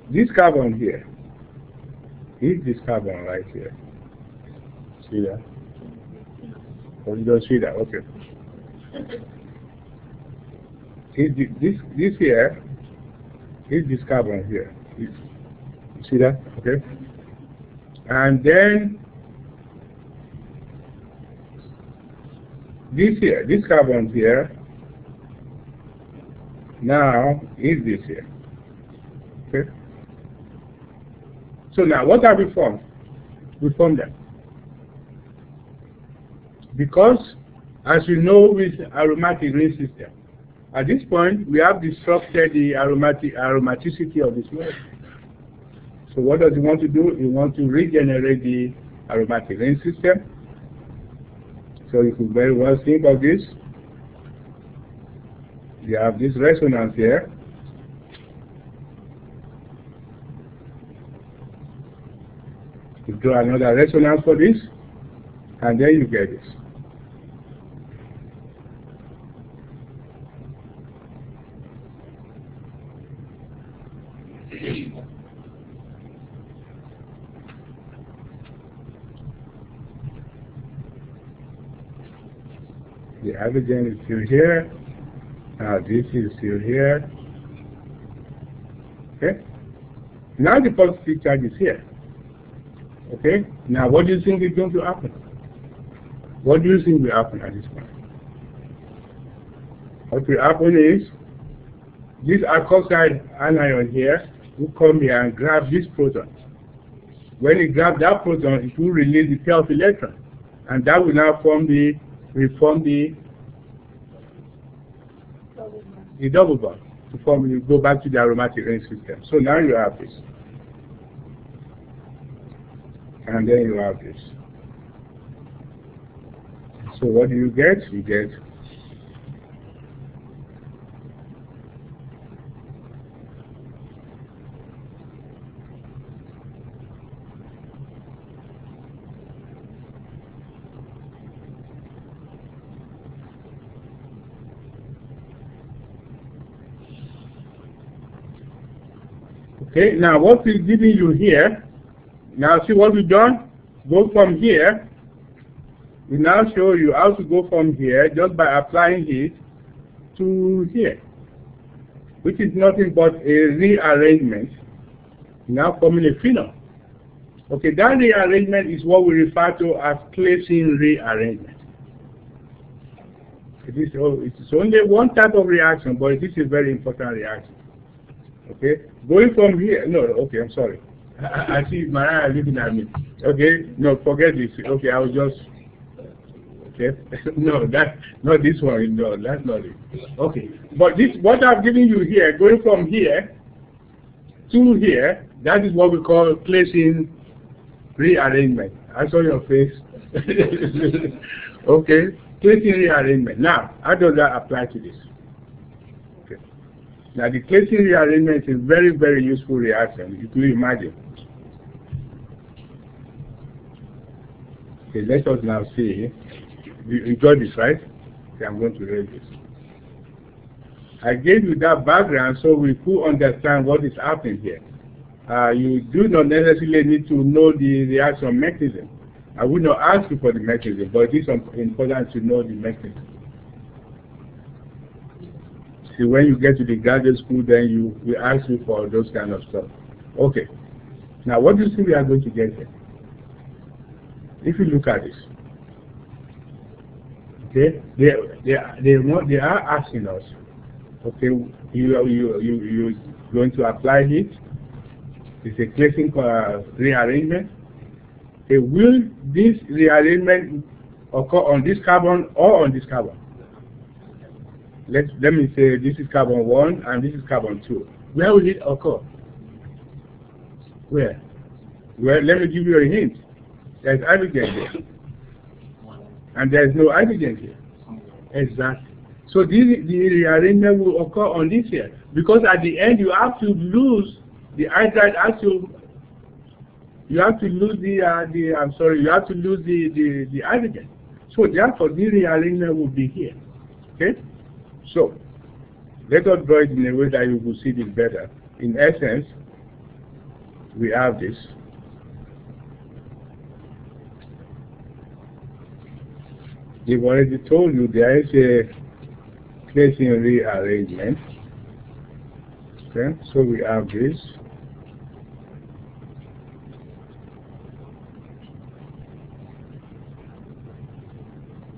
This carbon here is this carbon right here. See that? Oh, you don't see that? Okay. This here is this carbon here. You see that? Okay. And then this here, this carbon here, now is this here. Okay. So now what have we formed? We formed them. Because, as you know, with aromatic ring system, at this point we have disrupted the aromaticity of this molecule. So what does it want to do? It wants to regenerate the aromatic ring system. So you could very well think of this. You have this resonance here. You draw another resonance for this, and then you get this. The hydrogen is still here. Now this is still here. Okay. Now the positive charge is here. Okay. Now what do you think is going to happen? What do you think will happen at this point? What will happen is this alkoxide anion here will come here and grab this proton. When it grabs that proton, it will release the pair of electrons, and that will now form the double bond to form. You go back to the aromatic ring system. So now you have this, and then you have this. So what do you get? You get okay, now what we're giving you here, now see what we've done? Go from here. We now show you how to go from here just by applying heat to here, which is nothing but a rearrangement now forming a phenol. Okay, that rearrangement is what we refer to as Claisen rearrangement. It's only one type of reaction, but it is a very important reaction. Okay, going from here, no, okay, I'm sorry. I see Mariah looking at me. Okay, no, forget this. Okay, I was just, okay, no, that's not this one, no, that's not it. Okay, but this, what I've given you here, going from here to here, that is what we call Claisen rearrangement. I saw your face. Okay, Claisen rearrangement. Now, how does that apply to this? Okay. Now, the Claisen rearrangement is a very, very useful reaction. You can imagine. Okay, let us now see. You enjoy this, right? Okay, I'm going to read this. I gave you that background so we could understand what is happening here. You do not necessarily need to know the reaction mechanism. I would not ask you for the mechanism, but it is important to know the mechanism. See, when you get to the graduate school, then we ask you for those kind of stuff. Okay. Now, what do you think we are going to get here? If you look at this, okay, they are asking us, okay, you're going to apply heat. It's a Claisen rearrangement. Okay, will this rearrangement occur on this carbon or on this carbon? Let me say this is carbon 1 and this is carbon 2. Where will it occur? Where? Well, let me give you a hint. There's hydrogen here. And there's no hydrogen here. Exactly. So the rearrangement will occur on this here. Because at the end you have to lose the hydride you have to lose the hydrogen. So therefore the rearrangement will be here. Okay? So let us draw it in a way that you will see this better. In essence, we have this. They've already told you there is a Claisen rearrangement. Okay, so we have this.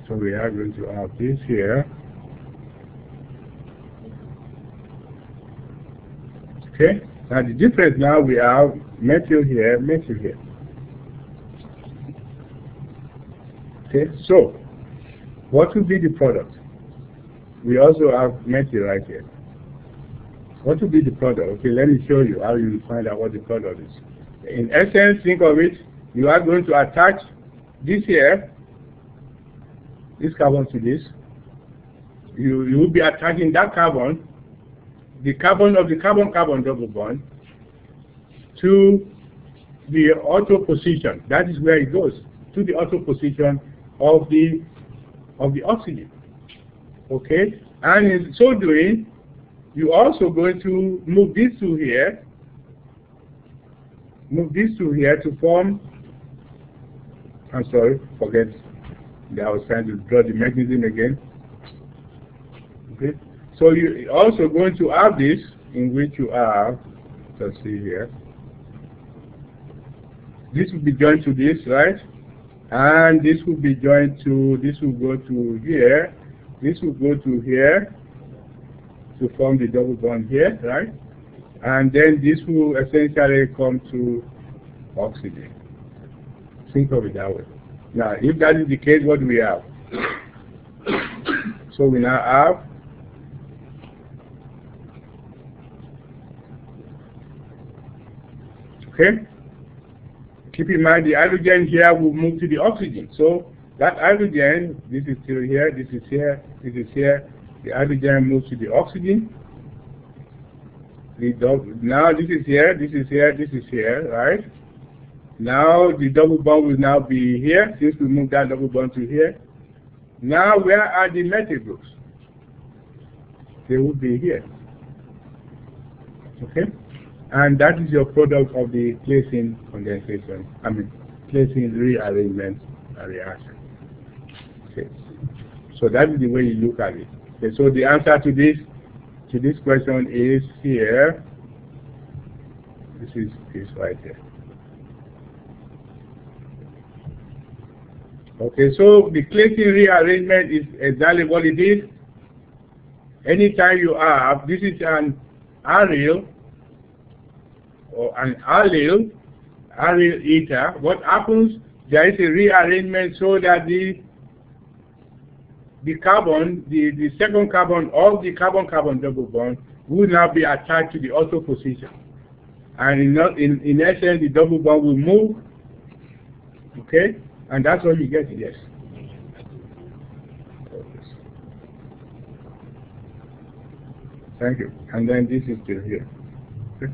So we are going to have this here. Okay, now the difference now we have methyl here, methyl here. Okay, so what will be the product? We also have methyl right here. What will be the product? Okay, let me show you how you find out what the product is. In essence, think of it, you are going to attach this here, this carbon to this. You will be attaching that carbon, the carbon of the carbon-carbon double bond, to the auto position. That is where it goes, to the auto position of the oxygen. Okay? And in so doing, you're also going to move these two here, to form, I'm sorry, forget that I was trying to draw the mechanism again. Okay? So you're also going to have this, in which you have, let's see here, this will be joined to this, right? And this will be joined to, this will go to here, this will go to here, to form the double bond here, right? And then this will essentially come to oxygen. Think of it that way. Now, if that is the case, what do we have? So we now have okay? Keep in mind the hydrogen here will move to the oxygen. So that hydrogen, this is still here, this is here, this is here. The hydrogen moves to the oxygen. Now this is here, this is here, this is here, right? Now the double bond will now be here, since we move that double bond to here. Now where are the methyl groups? They will be here. Okay? And that is your product of the Claisen condensation, Claisen rearrangement reaction. Okay. So that is the way you look at it. Okay, so the answer to this question is here. This is right there. Okay, so the Clayton rearrangement is exactly what it is. Anytime you have, this is an aryl or an allyl ether, what happens, there is a rearrangement so that the carbon, the second carbon of the carbon-carbon double bond will now be attached to the auto position. And in essence, the double bond will move, okay? And that's what you get, yes. Thank you. And then this is still here. Okay.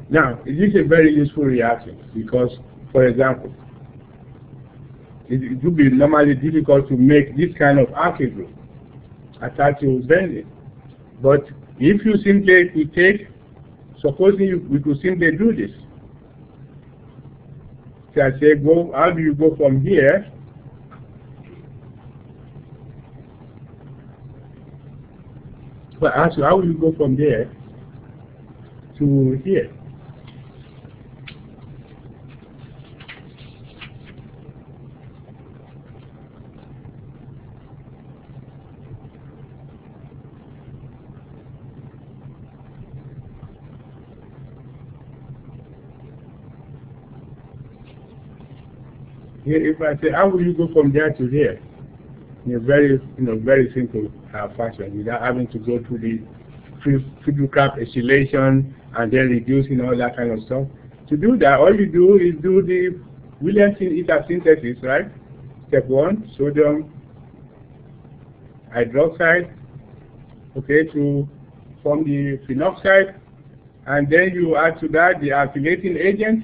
Now, this is a very useful reaction because, for example, it would be normally difficult to make this kind of alkyl group attached to benzene. But if you simply take, supposing we could simply do this. So I say, how do you go from here But I ask you, how will you go from there to here? Here, if I say, how will you go from there to here? In a very, very simple fashion, without having to go through the triple cap acylation and then reducing all that kind of stuff. To do that, all you do is do the Williamson ether synthesis, right? Step 1, sodium hydroxide, okay, to form the phenoxide, and then you add to that the alkylating agent.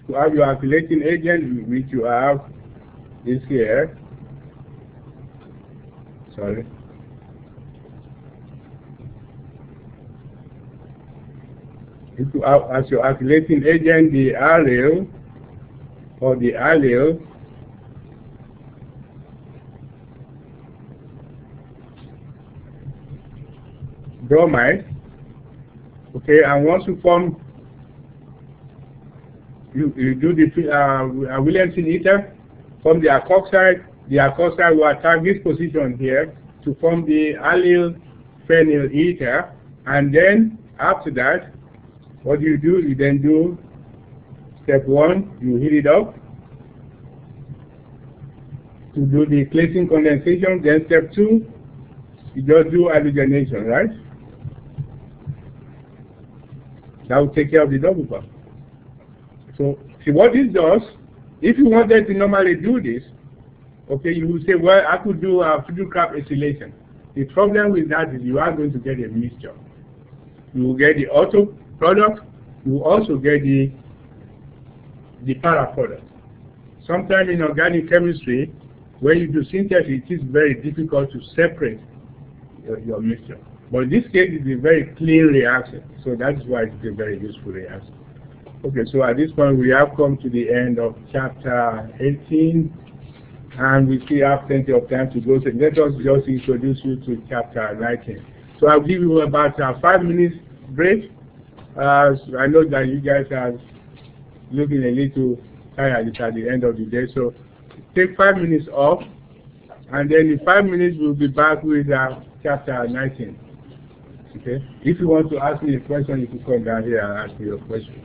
To have your alkylating agent, which you have is here. Sorry. If you have as your alkylating agent the aryl or the allyl, bromide, okay, and once you form, you do the Williamson ether, from the alkoxide will attack this position here to form the allyl phenyl ether, and then after that, what you do, you then do step 1, you heat it up to do the Clayton condensation, then step 2, you just do hydrogenation, right? That will take care of the double bond. So, see what this does, if you wanted to normally do this, okay, you will say, well, I could do a triple cap acylation. The problem with that is you are going to get a mixture. You will get the auto product, you will also get the para product. Sometimes in organic chemistry, when you do synthesis, it is very difficult to separate your mixture. But in this case, it's a very clean reaction, so that's why it's a very useful reaction. Okay, so at this point, we have come to the end of chapter 18, and we still have plenty of time to go. So let us just introduce you to chapter 19. So I'll give you about a 5 minutes break. So I know that you guys are looking a little tired at the end of the day, so take 5 minutes off, and then in 5 minutes we'll be back with chapter 19. Okay? If you want to ask me a question, you can come down here and ask me your question.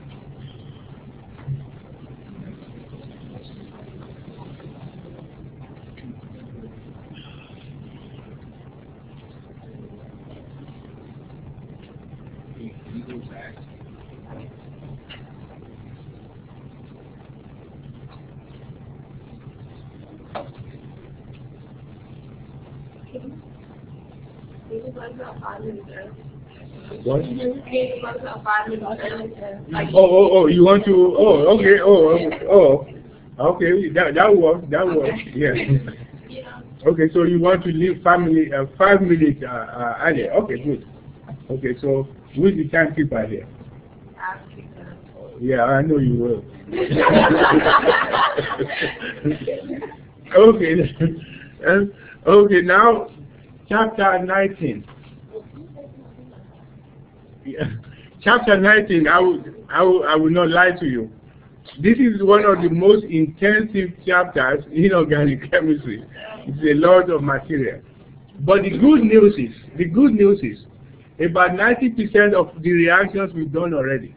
What? Oh, you want to, okay, okay, that works, yeah. Okay, so you want to leave 5 minutes earlier, okay, good. Okay, so who's the timekeeper here? Yeah, I know you will. Okay, okay, now chapter 19. Yeah. chapter 19, I will not lie to you. This is one of the most intensive chapters in organic chemistry. It's a lot of material. But the good news is, about 90% of the reactions we've done already.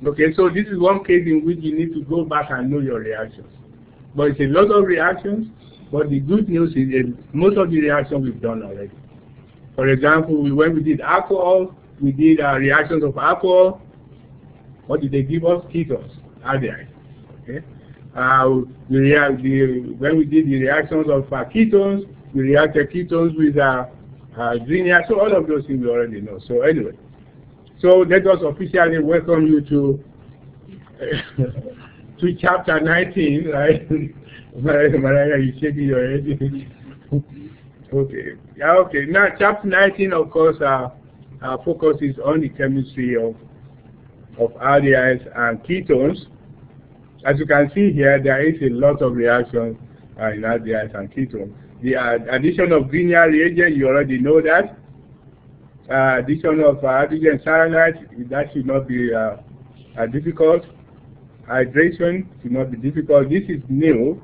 Okay, so this is one case in which you need to go back and know your reactions. But it's a lot of reactions, but the good news is most of the reactions we've done already. For example, when we did alcohol, we did reactions of alcohol. What did they give us? Ketones, aldehydes. Okay. When we did the reactions of ketones, we reacted ketones with Xenia. So all of those things we already know. So anyway, so let us officially welcome you to to chapter 19, right? Mariah, you shaking your head. Okay. Okay. Now, chapter 19, of course, focuses on the chemistry of aldehydes and ketones. As you can see here, there is a lot of reactions in aldehydes and ketones. The addition of Grignard reagent, you already know that. Addition of hydrogen cyanide, that should not be difficult. Hydration should not be difficult. This is new.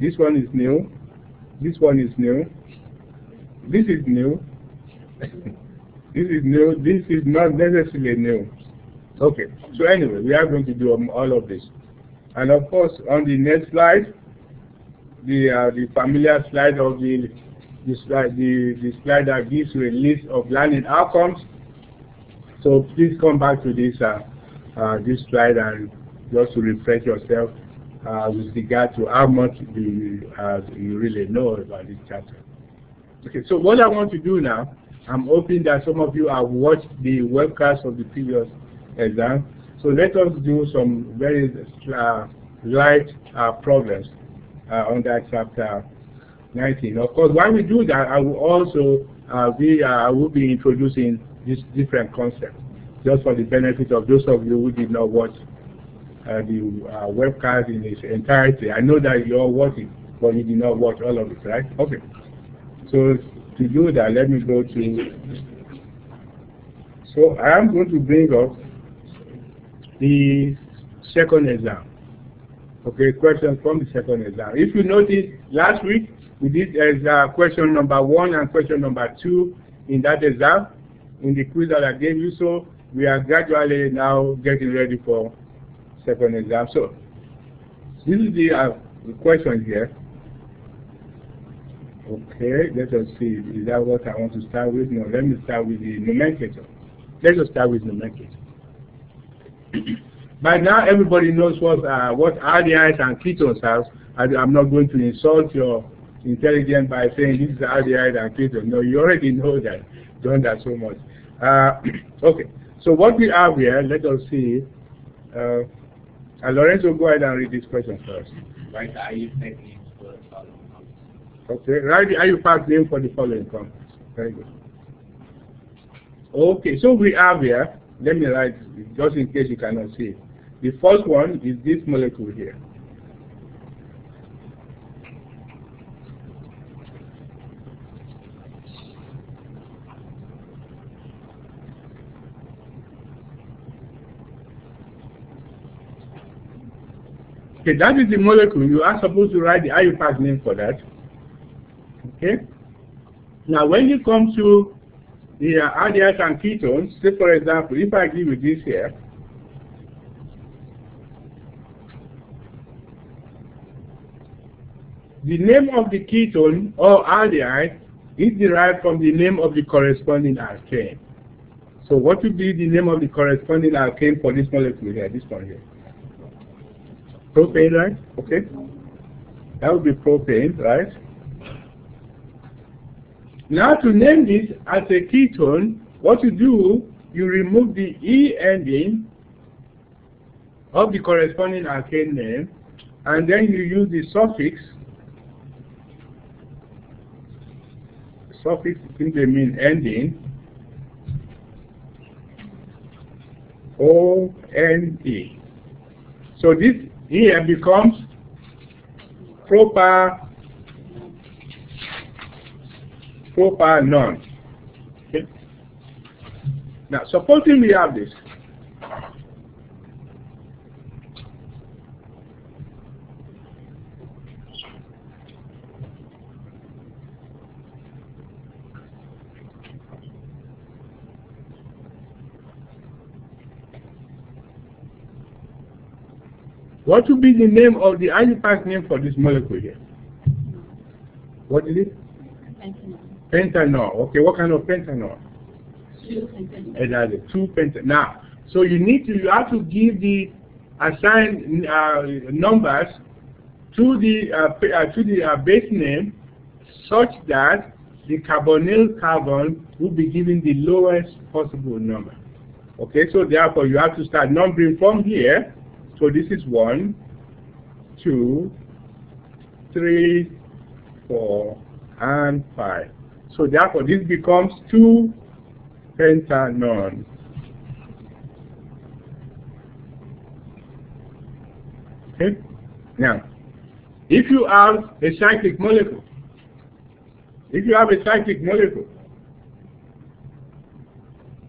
This one is new. This one is new. This is new. This is new. This is not necessarily new. Okay. So anyway, we are going to do all of this. And of course, on the next slide, the familiar slide of the slide that gives you a list of learning outcomes. So please come back to this slide and just to refresh yourself with regard to how much you really know about this chapter. Okay, so what I want to do now, I'm hoping that some of you have watched the webcast of the previous exam. So let us do some very light problems on that chapter 19. Of course, while we do that, I will also I will be introducing these different concepts, just for the benefit of those of you who did not watch the webcast in its entirety. I know that you all watched it, but you did not watch all of it, right? Okay. So to do that, let me go to. So I am going to bring up the second exam. Okay, questions from the second exam. If you notice, last week we did question number 1 and question number 2 in that exam, in the quiz that I gave you. So we are gradually now getting ready for second exam. So this is the question here. Okay, let us see. Is that what I want to start with? No, let me start with the nomenclature. Let us start with nomenclature. By now, everybody knows what aldehydes and ketones have. I'm not going to insult your intelligence by saying this is aldehyde and ketone. No, you already know that. Done that so much. Okay, so what we have here, let us see. Lorenzo, go ahead and read this question first. Write the IUPAC names for the following compounds. Okay, write the IUPAC name for the following compounds. Very good. Okay, so we have here, let me write, just in case you cannot see it. The first one is this molecule here. Okay, that is the molecule. You are supposed to write the IUPAC name for that. Okay? Now, when you come to the aldehydes and ketones, say for example, if I give you this here, the name of the ketone or aldehyde is derived from the name of the corresponding alkane. So what would be the name of the corresponding alkane for this molecule here, this one here? Propane, right? Okay. That would be propane, right? Now to name this as a ketone, what you do, you remove the E ending of the corresponding alkane name, and then you use the suffix. Suffix simply means ending. O-N-E. So this here becomes propanone. Okay. Now, supposing we have this. What would be the name of the identified name for this molecule here? What is it? Pentanol. Pentanol. Okay, what kind of pentanol? 2-pentanol. Exactly, 2-pentanol. Now, so you have to give the assigned numbers to the base name such that the carbonyl carbon will be given the lowest possible number. Okay, so therefore you have to start numbering from here. So this is 1, 2, 3, 4, and 5. So therefore this becomes 2-pentanol. Okay? Now, if you have a cyclic molecule,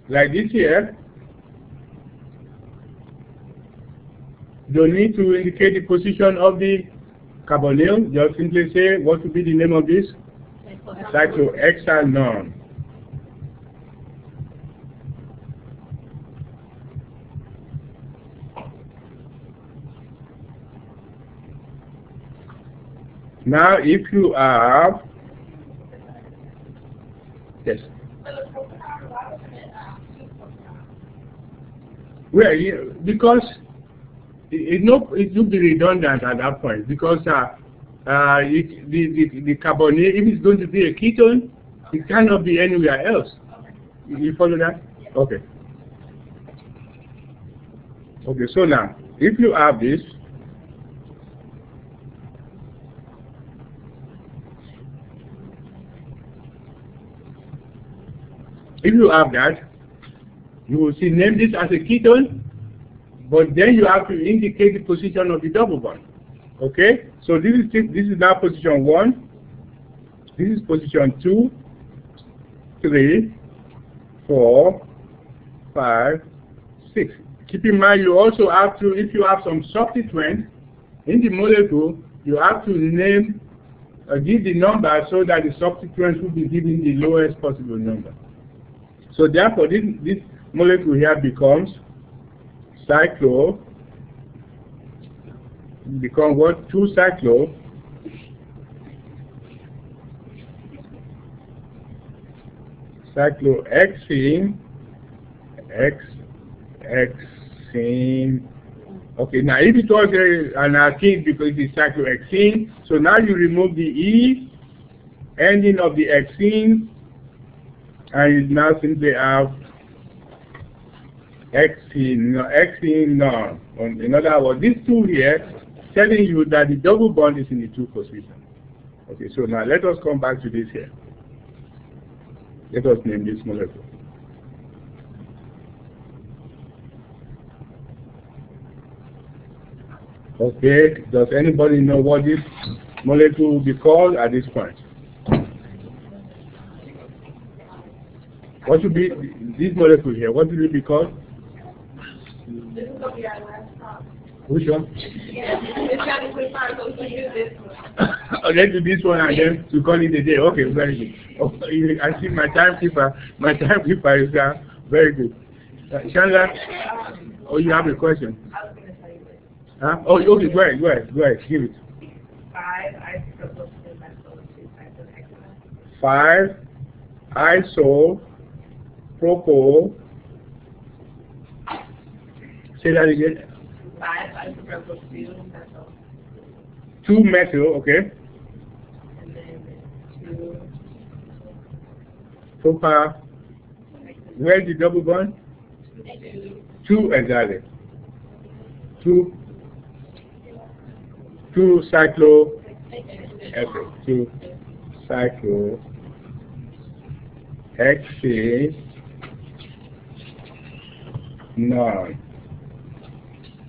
like this here, you don't need to indicate the position of the carbonyl. Just simply say what would be the name of this? Cyclohexanone. Now, if you have, yes. Well, because it will be redundant at that point, because the carbonyl, if it's going to be a ketone, it cannot be anywhere else. You follow that? Okay. Okay, so now, if you have this, you will see name this as a ketone, but then you have to indicate the position of the double bond. Okay? So this is now position 1. This is position 2, 3, 4, 5, 6. Keep in mind you also have to, if you have some substituent in the molecule, you have to name, give the number so that the substituent will be given the lowest possible number. So therefore this molecule here becomes cyclo, become what? 2-cyclo cyclohexene, hexene. Okay, now if it was an alkene because it is cyclohexene, so now you remove the E ending of the hexene, and you now simply have hexenone. In other words, these two here telling you that the double bond is in the 2 position. Okay, so now let us come back to this here. Let us name this molecule. Okay, does anybody know what this molecule will be called at this point? What should be this molecule here? What will it be called? This is going to be our last talk. Which one? Yeah, it's got to be fine, so we can do this one. Let's do this one and then to call it a day. Okay, very good. Oh, I see my timekeeper is very good. Chandler, oh, you have a question? I was going to tell you this. Huh? Oh, okay, go ahead, give it. 5 isopropyl 5 isopropyl. Say that again. 5 isopropyl 2-methyl, okay. and then 2 Propyl. Where's the double bond? 2 exactly. 2 cyclo. Okay, 2 cyclo. Hexenone.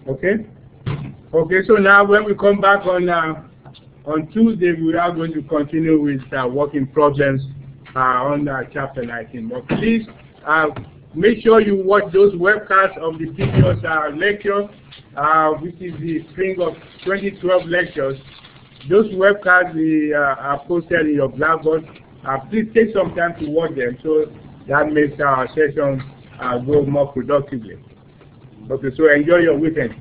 Okay. Okay. So now, when we come back on Tuesday, we are going to continue with working problems on chapter 19. But please, make sure you watch those webcasts of the previous lecture, which is the spring of 2012 lectures. Those webcasts are posted in your Blackboard. Please take some time to watch them so that makes our session go more productively. Okay, so enjoy your weekend.